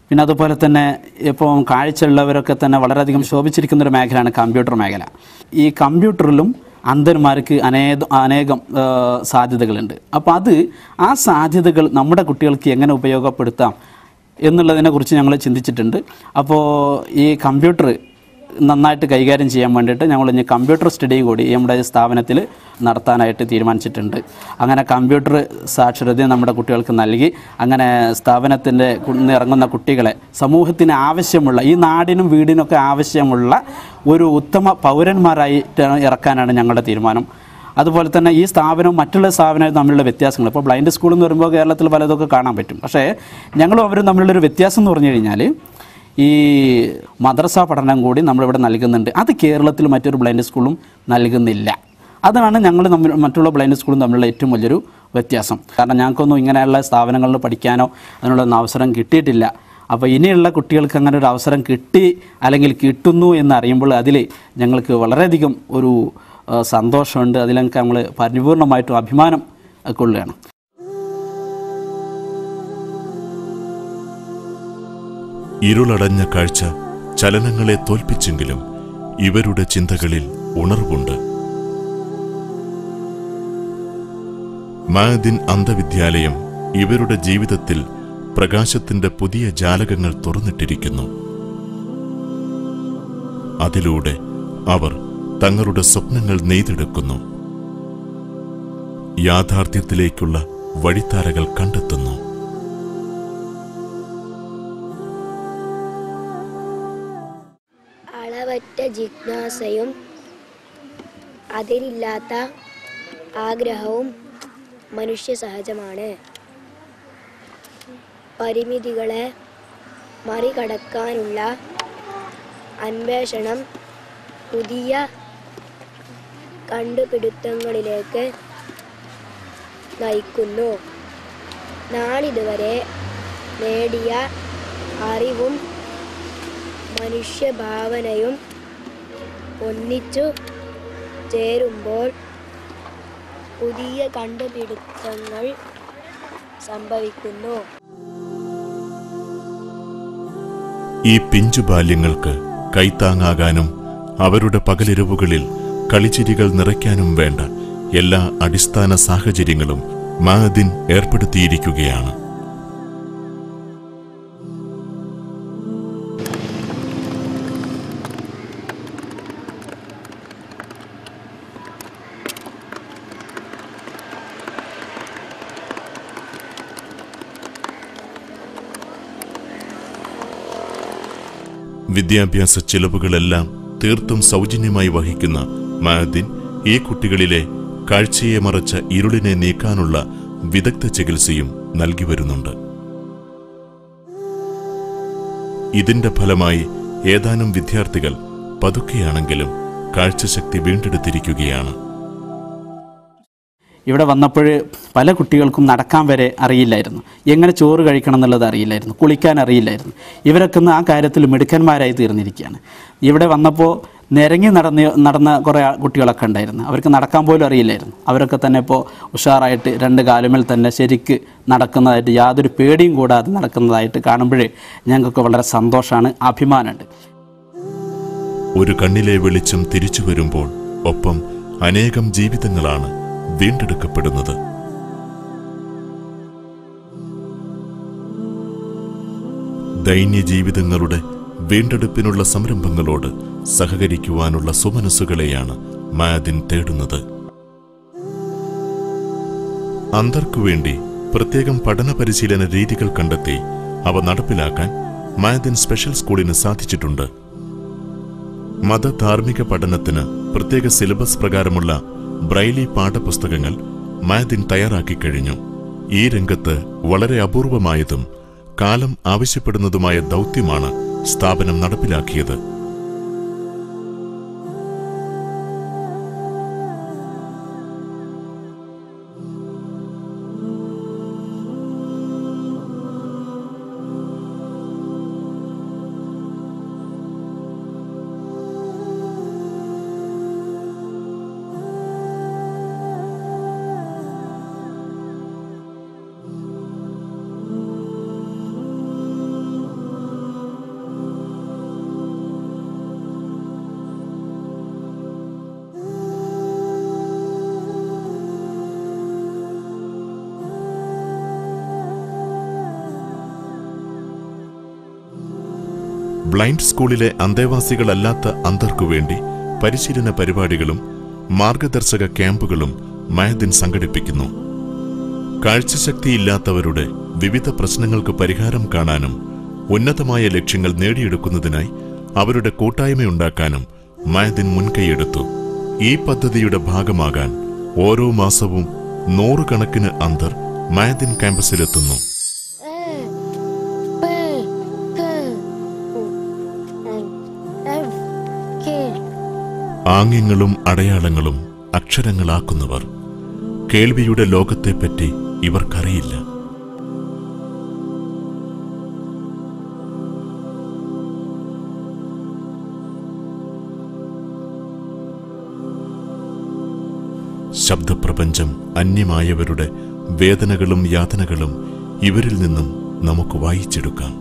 പിന്നെ അതുപോലെ തന്നെ ഇപ്പോൾ കാഴ്ചയുള്ളവരൊക്കെ തന്നെ വളരെയധികം ശോഭിച്ചിരിക്കുന്നൊരു മേഖലയാണ് കമ്പ്യൂട്ടർ മേഖല. ഈ കമ്പ്യൂട്ടറിലും അന്ധന്മാർക്ക് അനേകം സാധ്യതകളുണ്ട്. അപ്പോൾ ആ സാധ്യതകൾ നമ്മുടെ കുട്ടികൾക്ക് എങ്ങനെ ഉപയോഗപ്പെടുത്താം എന്നുള്ളതിനെക്കുറിച്ച് ഞങ്ങൾ ചിന്തിച്ചിട്ടുണ്ട്. അപ്പോൾ ഈ കമ്പ്യൂട്ടർ നന്നായിട്ട് കൈകാര്യം ചെയ്യാൻ വേണ്ടിയിട്ട് ഞങ്ങൾ ഇനി കമ്പ്യൂട്ടർ സ്റ്റഡിയും കൂടി നമ്മുടെ സ്ഥാപനത്തിൽ നടത്താനായിട്ട് തീരുമാനിച്ചിട്ടുണ്ട്. അങ്ങനെ കമ്പ്യൂട്ടർ സാക്ഷരത നമ്മുടെ കുട്ടികൾക്ക് നൽകി അങ്ങനെ സ്ഥാപനത്തിൻ്റെ ഇറങ്ങുന്ന കുട്ടികളെ സമൂഹത്തിന് ആവശ്യമുള്ള, ഈ നാടിനും വീടിനൊക്കെ ആവശ്യമുള്ള ഒരു ഉത്തമ പൗരന്മാരായിട്ട് ഇറക്കാനാണ് ഞങ്ങളുടെ തീരുമാനം. അതുപോലെ തന്നെ ഈ സ്ഥാപനവും മറ്റുള്ള സ്ഥാപനവും തമ്മിലുള്ള വ്യത്യാസങ്ങൾ, ഇപ്പോൾ ബ്ലൈൻഡ് സ്കൂൾ എന്ന് പറയുമ്പോൾ കേരളത്തിൽ പലതൊക്കെ കാണാൻ പറ്റും. പക്ഷേ ഞങ്ങളും അവരും തമ്മിലുള്ളൊരു വ്യത്യാസം എന്ന് പറഞ്ഞു കഴിഞ്ഞാൽ ഈ മദ്രസ പഠനം കൂടി നമ്മളിവിടെ നൽകുന്നുണ്ട്. അത് കേരളത്തിൽ മറ്റൊരു ബ്ലൈൻഡ് സ്കൂളും നൽകുന്നില്ല. അതാണ് ഞങ്ങൾ മറ്റുള്ള ബ്ലൈൻഡ് സ്കൂളും തമ്മിലുള്ള ഏറ്റവും വലിയൊരു വ്യത്യാസം. കാരണം ഞങ്ങൾക്കൊന്നും ഇങ്ങനെയുള്ള സ്ഥാപനങ്ങളിൽ പഠിക്കാനോ അതിനുള്ളൊന്നും അവസരം കിട്ടിയിട്ടില്ല. അപ്പോൾ ഇനിയുള്ള കുട്ടികൾക്ക് അങ്ങനെ ഒരു അവസരം കിട്ടി അല്ലെങ്കിൽ കിട്ടുന്നു എന്നറിയുമ്പോൾ അതിൽ ഞങ്ങൾക്ക് വളരെയധികം ഒരു സന്തോഷമുണ്ട്. അതിലൊക്കെ നമ്മൾ പരിപൂർണമായിട്ടും അഭിമാനം കൊള്ളുകയാണ്. ഇരുളടഞ്ഞ കാഴ്ച ചലനങ്ങളെ തോൽപ്പിച്ചെങ്കിലും ഇവരുടെ ചിന്തകളിൽ ഉണർവുണ്ട്. മഅദിൻ അന്ധവിദ്യാലയം ഇവരുടെ ജീവിതത്തിൽ പ്രകാശത്തിന്റെ പുതിയ ജാലകങ്ങൾ തുറന്നിട്ടിരിക്കുന്നു. അതിലൂടെ അവർ തങ്ങളുടെ സ്വപ്നങ്ങൾ നെയ്തെടുക്കുന്നു, യാഥാർത്ഥ്യത്തിലേക്കുള്ള വഴിത്താരകൾ കണ്ടെത്തുന്നു. അളവറ്റ ജിജ്ഞാസയും അതിരില്ലാത്ത ആഗ്രഹവും മനുഷ്യ സഹജമാണ്. പരിമിതികളെ മറികടക്കാനുള്ള അന്വേഷണം പുതിയ കണ്ടുപിടുത്തങ്ങളിലേക്ക് നയിക്കുന്നു. നാളിതുവരെ നേടിയ അറിവും മനുഷ്യഭാവനയും ഒന്നിച്ചു ചേരുമ്പോൾ പുതിയ കണ്ടുപിടുത്തങ്ങൾ സംഭവിക്കുന്നു. ഈ പിഞ്ചു ബാല്യങ്ങൾക്ക് കൈത്താങ്ങാകാനും അവരുടെ പകലിരവുകളിൽ കളിച്ചിരികൾ നിറയ്ക്കാനും വേണ്ട എല്ലാ അടിസ്ഥാന സാഹചര്യങ്ങളും മഅദിൻ ഏർപ്പെടുത്തിയിരിക്കുകയാണ്. വിദ്യാഭ്യാസ ചിലവുകളെല്ലാം തീർത്തും സൗജന്യമായി വഹിക്കുന്ന മഅദിൻ ഈ കുട്ടികളിലെ കാഴ്ചയെ മറച്ച ഇരുളിനെ നീക്കാനുള്ള വിദഗ്ധ ചികിത്സയും നൽകി വരുന്നുണ്ട്. ഇതിന്റെ ഫലമായി ഏതാനും വിദ്യാർത്ഥികൾ പതുക്കെയാണെങ്കിലും കാഴ്ചശക്തി വീണ്ടെടുത്തിരിക്കുകയാണ്. ഇവിടെ വന്നപ്പോൾ പല കുട്ടികൾക്കും നടക്കാൻ വരെ അറിയില്ലായിരുന്നു, എങ്ങനെ ചോറ് കഴിക്കണം എന്നുള്ളത് അറിയില്ലായിരുന്നു, കുളിക്കാൻ അറിയില്ലായിരുന്നു. ഇവരൊക്കെ ആ കാര്യത്തിൽ മിടുക്കന്മാരായി തീർന്നിരിക്കുകയാണ്. ഇവിടെ വന്നപ്പോൾ നിരങ്ങി നടന്ന കുറേ കുട്ടികളൊക്കെ ഉണ്ടായിരുന്നു. അവർക്ക് നടക്കാൻ പോലും അറിയില്ലായിരുന്നു. അവരൊക്കെ തന്നെ ഇപ്പോൾ ഉഷാറായിട്ട് രണ്ട് കാലുമേൽ തന്നെ ശരിക്ക് നടക്കുന്നതായിട്ട്, യാതൊരു പേടിയും കൂടാതെ നടക്കുന്നതായിട്ട് കാണുമ്പോഴേ ഞങ്ങൾക്ക് വളരെ സന്തോഷമാണ്, അഭിമാനമുണ്ട്. ഒരു കണ്ണിലെ വെളിച്ചം തിരിച്ചു വരുമ്പോൾ ഒപ്പം അനേകം ജീവിതങ്ങളാണ് വീണ്ടെടുക്കപ്പെടുന്നത്. ദൈന്യ ജീവിതങ്ങളുടെ വീണ്ടെടുപ്പിനുള്ള സംരംഭങ്ങളോട് സഹകരിക്കുവാനുള്ള സുമനസ്സുകളെയാണ് മഅദിൻ തേടുന്നത്. അന്ധർക്കുവേണ്ടി പ്രത്യേകം പഠന പരിശീലന രീതികൾ കണ്ടെത്തി അവ നടപ്പിലാക്കാൻ മഅദിൻ സ്പെഷ്യൽ സ്കൂളിന് സാധിച്ചിട്ടുണ്ട്. മതധാർമ്മിക പഠനത്തിന് പ്രത്യേക സിലബസ് പ്രകാരമുള്ള ബ്രൈലി പാഠപുസ്തകങ്ങൾ മഅദിൻ തയ്യാറാക്കി കഴിഞ്ഞു. ഈ രംഗത്ത് വളരെ അപൂർവമായതും കാലം ആവശ്യപ്പെടുന്നതുമായ ദൗത്യമാണ് സ്ഥാപനം നടപ്പിലാക്കിയത്. ബ്ലൈൻഡ് സ്കൂളിലെ അന്തേവാസികളല്ലാത്ത അന്ധർക്കു വേണ്ടി പരിശീലന പരിപാടികളും മാർഗദർശക ക്യാമ്പുകളും മഅദിൻ സംഘടിപ്പിക്കുന്നു. കാഴ്ചശക്തിയില്ലാത്തവരുടെ വിവിധ പ്രശ്നങ്ങൾക്ക് പരിഹാരം കാണാനും ഉന്നതമായ ലക്ഷ്യങ്ങൾ നേടിയെടുക്കുന്നതിനായി അവരുടെ കൂട്ടായ്മയുണ്ടാക്കാനും മഅദിൻ മുൻകൈയെടുത്തു. ഈ പദ്ധതിയുടെ ഭാഗമാകാൻ ഓരോ മാസവും 100 കണക്കിന് അന്ധർ മഅദിൻ ക്യാമ്പസിലെത്തുന്നു. ആംഗ്യങ്ങളും അടയാളങ്ങളും അക്ഷരങ്ങളാക്കുന്നവർ. കേൾവിയുടെ ലോകത്തെപ്പറ്റി ഇവർക്കറിയില്ല. ശബ്ദപ്രപഞ്ചം അന്യമായവരുടെ വേദനകളും യാതനകളും ഇവരിൽ നിന്നും നമുക്ക് വായിച്ചെടുക്കാം.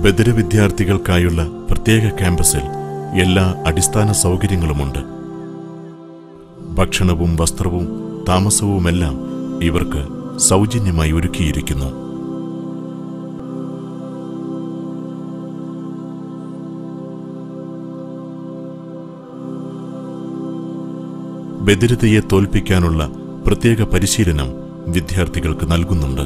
ബദിര വിദ്യാർത്ഥികൾക്കായുള്ള പ്രത്യേക ക്യാമ്പസിൽ എല്ലാ അടിസ്ഥാന സൗകര്യങ്ങളുമുണ്ട്. ഭക്ഷണവും വസ്ത്രവും താമസവുമെല്ലാം ഇവർക്ക് സൗജന്യമായി ഒരുക്കിയിരിക്കുന്നു. ബദിരതയെ തോൽപ്പിക്കാനുള്ള പ്രത്യേക പരിശീലനം വിദ്യാർത്ഥികൾക്ക് നൽകുന്നുണ്ട്.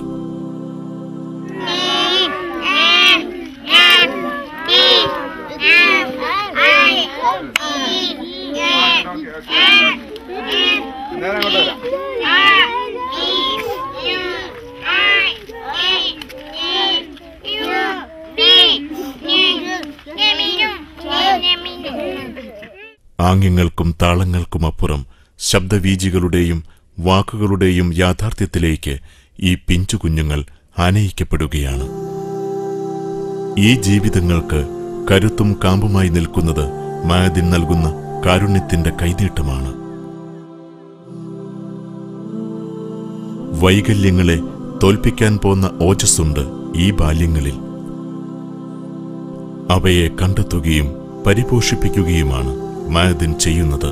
ആംഗ്യങ്ങൾക്കും താളങ്ങൾക്കുമപ്പുറം ശബ്ദവീചികളുടെയും വാക്കുകളുടെയും യാഥാർത്ഥ്യത്തിലേക്ക് ഈ പിഞ്ചുകുഞ്ഞുങ്ങൾ ആനയിക്കപ്പെടുകയാണ്. ഈ ജീവിതങ്ങൾക്ക് കരുത്തും കാമ്പുമായി നിൽക്കുന്നത് മഅദിൻ നൽകുന്ന കാരുണ്യത്തിന്റെ കൈനീട്ടമാണ്. വൈകല്യങ്ങളെ തോൽപ്പിക്കാൻ പോന്ന ഓജസ്സുണ്ട് ഈ ബാല്യങ്ങളിൽ. അവയെ കണ്ടെത്തുകയും പരിപോഷിപ്പിക്കുകയുമാണ് മഅദിൻ ചെയ്യുന്നത്.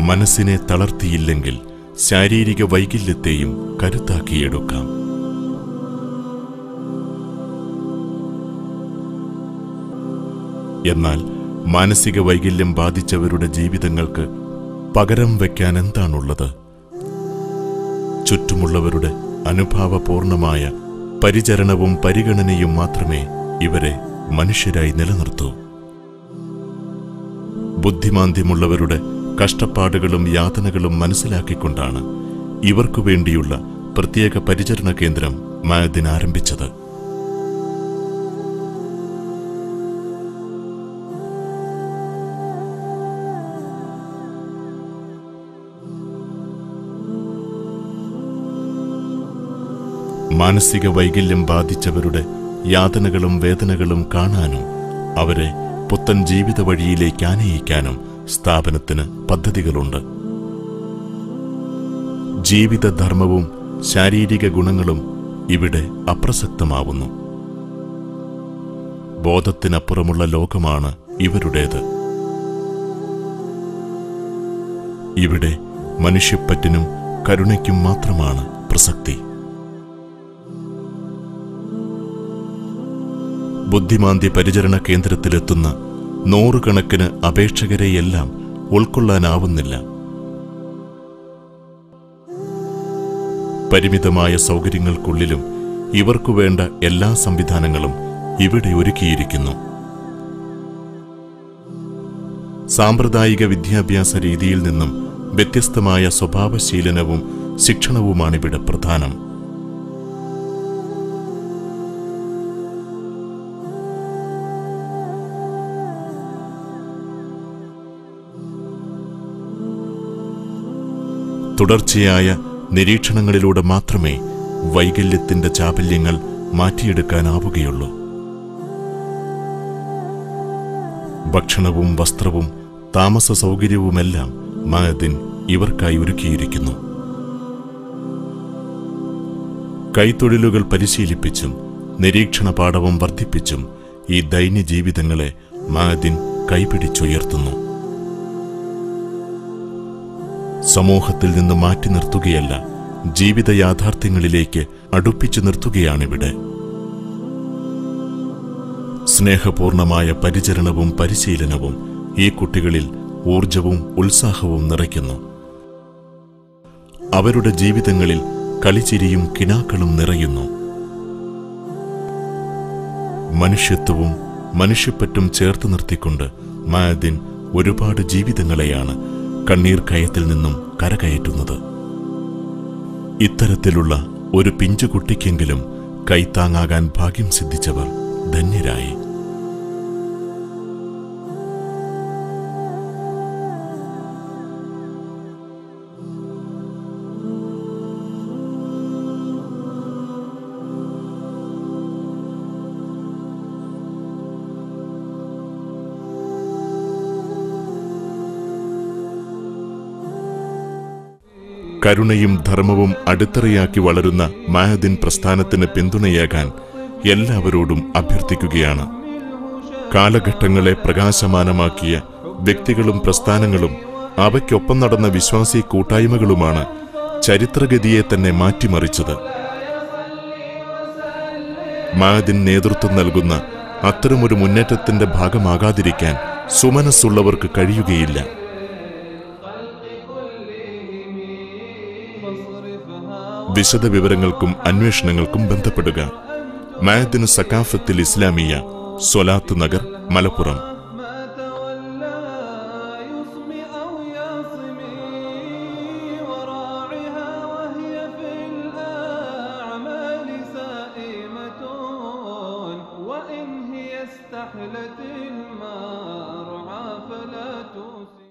മനസ്സിനെ തളർത്തിയില്ലെങ്കിൽ ശാരീരിക വൈകല്യത്തെയും കരുത്താക്കിയെടുക്കാം. എന്നാൽ മാനസിക വൈകല്യം ബാധിച്ചവരുടെ ജീവിതങ്ങൾക്ക് പകരം വയ്ക്കാൻ എന്താണുള്ളത്? ചുറ്റുമുള്ളവരുടെ അനുഭാവപൂർണമായ പരിചരണവും പരിഗണനയും മാത്രമേ ഇവരെ മനുഷ്യരായി നിലനിർത്തൂ. ബുദ്ധിമാന്ദ്യമുള്ളവരുടെ കഷ്ടപ്പാടുകളും യാതനകളും മനസ്സിലാക്കിക്കൊണ്ടാണ് ഇവർക്കു വേണ്ടിയുള്ള പ്രത്യേക പരിചരണ കേന്ദ്രം മഅദിൻ ആരംഭിച്ചത്. മാനസിക വൈകല്യം ബാധിച്ചവരുടെ യാതനകളും വേദനകളും കാണാനും അവരെ പുത്തൻ ജീവിത വഴിയിലേക്ക് ആനയിക്കാനും സ്ഥാപനത്തിന് പദ്ധതികളുണ്ട്. ജീവിതധർമ്മവും ശാരീരിക ഗുണങ്ങളും ഇവിടെ അപ്രസക്തമാവുന്നു. ബോധത്തിനപ്പുറമുള്ള ലോകമാണ് ഇവരുടേത്. ഇവിടെ മനുഷ്യപ്പറ്റിനും കരുണയ്ക്കും മാത്രമാണ് പ്രസക്തി. ബുദ്ധിമാന്ദ്യ പരിചരണ കേന്ദ്രത്തിലെത്തുന്ന 100 കണക്കിന് അപേക്ഷകരെയെല്ലാം ഉൾക്കൊള്ളാനാവുന്നില്ല. പരിമിതമായ സൗകര്യങ്ങൾക്കുള്ളിലും ഇവർക്കു വേണ്ട എല്ലാ സംവിധാനങ്ങളും ഇവിടെ ഒരുക്കിയിരിക്കുന്നു. സാമ്പ്രദായിക വിദ്യാഭ്യാസ രീതിയിൽ നിന്നും വ്യത്യസ്തമായ സ്വഭാവശീലനവും ശിക്ഷണവുമാണിവിടെ പ്രധാനം. തുടർച്ചയായ നിരീക്ഷണങ്ങളിലൂടെ മാത്രമേ വൈകല്യത്തിന്റെ ചാപല്യങ്ങൾ മാറ്റിയെടുക്കാനാവുകയുള്ളൂ. ഭക്ഷണവും വസ്ത്രവും താമസ സൗകര്യവുമെല്ലാം മഅദിൻ ഇവർക്കായി ഒരുക്കിയിരിക്കുന്നു. കൈത്തൊഴിലുകൾ പരിശീലിപ്പിച്ചും നിരീക്ഷണ പാഠവും വർദ്ധിപ്പിച്ചും ഈ ദൈന്യ ജീവിതങ്ങളെ മഅദിൻ കൈപിടിച്ചുയർത്തുന്നു. സമൂഹത്തിൽ നിന്ന് മാറ്റി നിർത്തുകയല്ല, ജീവിത യാഥാർത്ഥ്യങ്ങളിലേക്ക് അടുപ്പിച്ചു നിർത്തുകയാണിവിടെ. സ്നേഹപൂർണമായ പരിചരണവും പരിശീലനവും ഈ കുട്ടികളിൽ ഊർജവും ഉത്സാഹവും നിറയ്ക്കുന്നു. അവരുടെ ജീവിതങ്ങളിൽ കളിച്ചിരിയും കിനാക്കളും നിറയുന്നു. മനുഷ്യത്വവും മനുഷ്യപ്പറ്റും ചേർത്ത് നിർത്തിക്കൊണ്ട് മഅദിൻ ഒരുപാട് ജീവിതങ്ങളെയാണ് കണ്ണീർ കയത്തിൽ നിന്നും കരകയറ്റുന്നത്. ഇത്തരത്തിലുള്ള ഒരു പിഞ്ചുകുട്ടിക്കെങ്കിലും കൈത്താങ്ങാകാൻ ഭാഗ്യം സിദ്ധിച്ചവർ ധന്യരായി. കരുണയും ധർമ്മവും അടിത്തറയാക്കി വളരുന്ന മഅദിൻ പ്രസ്ഥാനത്തിന് പിന്തുണയേകാൻ എല്ലാവരോടും അഭ്യർത്ഥിക്കുകയാണ്. കാലഘട്ടങ്ങളെ പ്രകാശമാനമാക്കിയ വ്യക്തികളും പ്രസ്ഥാനങ്ങളും അവയ്ക്കൊപ്പം നടന്ന വിശ്വാസി കൂട്ടായ്മകളുമാണ് ചരിത്രഗതിയെ തന്നെ മാറ്റിമറിച്ചത്. മഅദിൻ നേതൃത്വം നൽകുന്ന അത്തരമൊരു മുന്നേറ്റത്തിന്റെ ഭാഗമാകാതിരിക്കാൻ സുമനസ്സുള്ളവർക്ക് കഴിയുകയില്ല. വിശദ വിവരങ്ങൾക്കും അന്വേഷണങ്ങൾക്കും ബന്ധപ്പെടുക. മഅദിൻ സഖാഫത്തുൽ ഇസ്ലാമിയ, സ്വലാത്ത് നഗർ, മലപ്പുറം. استحلت المرعى فلا توسي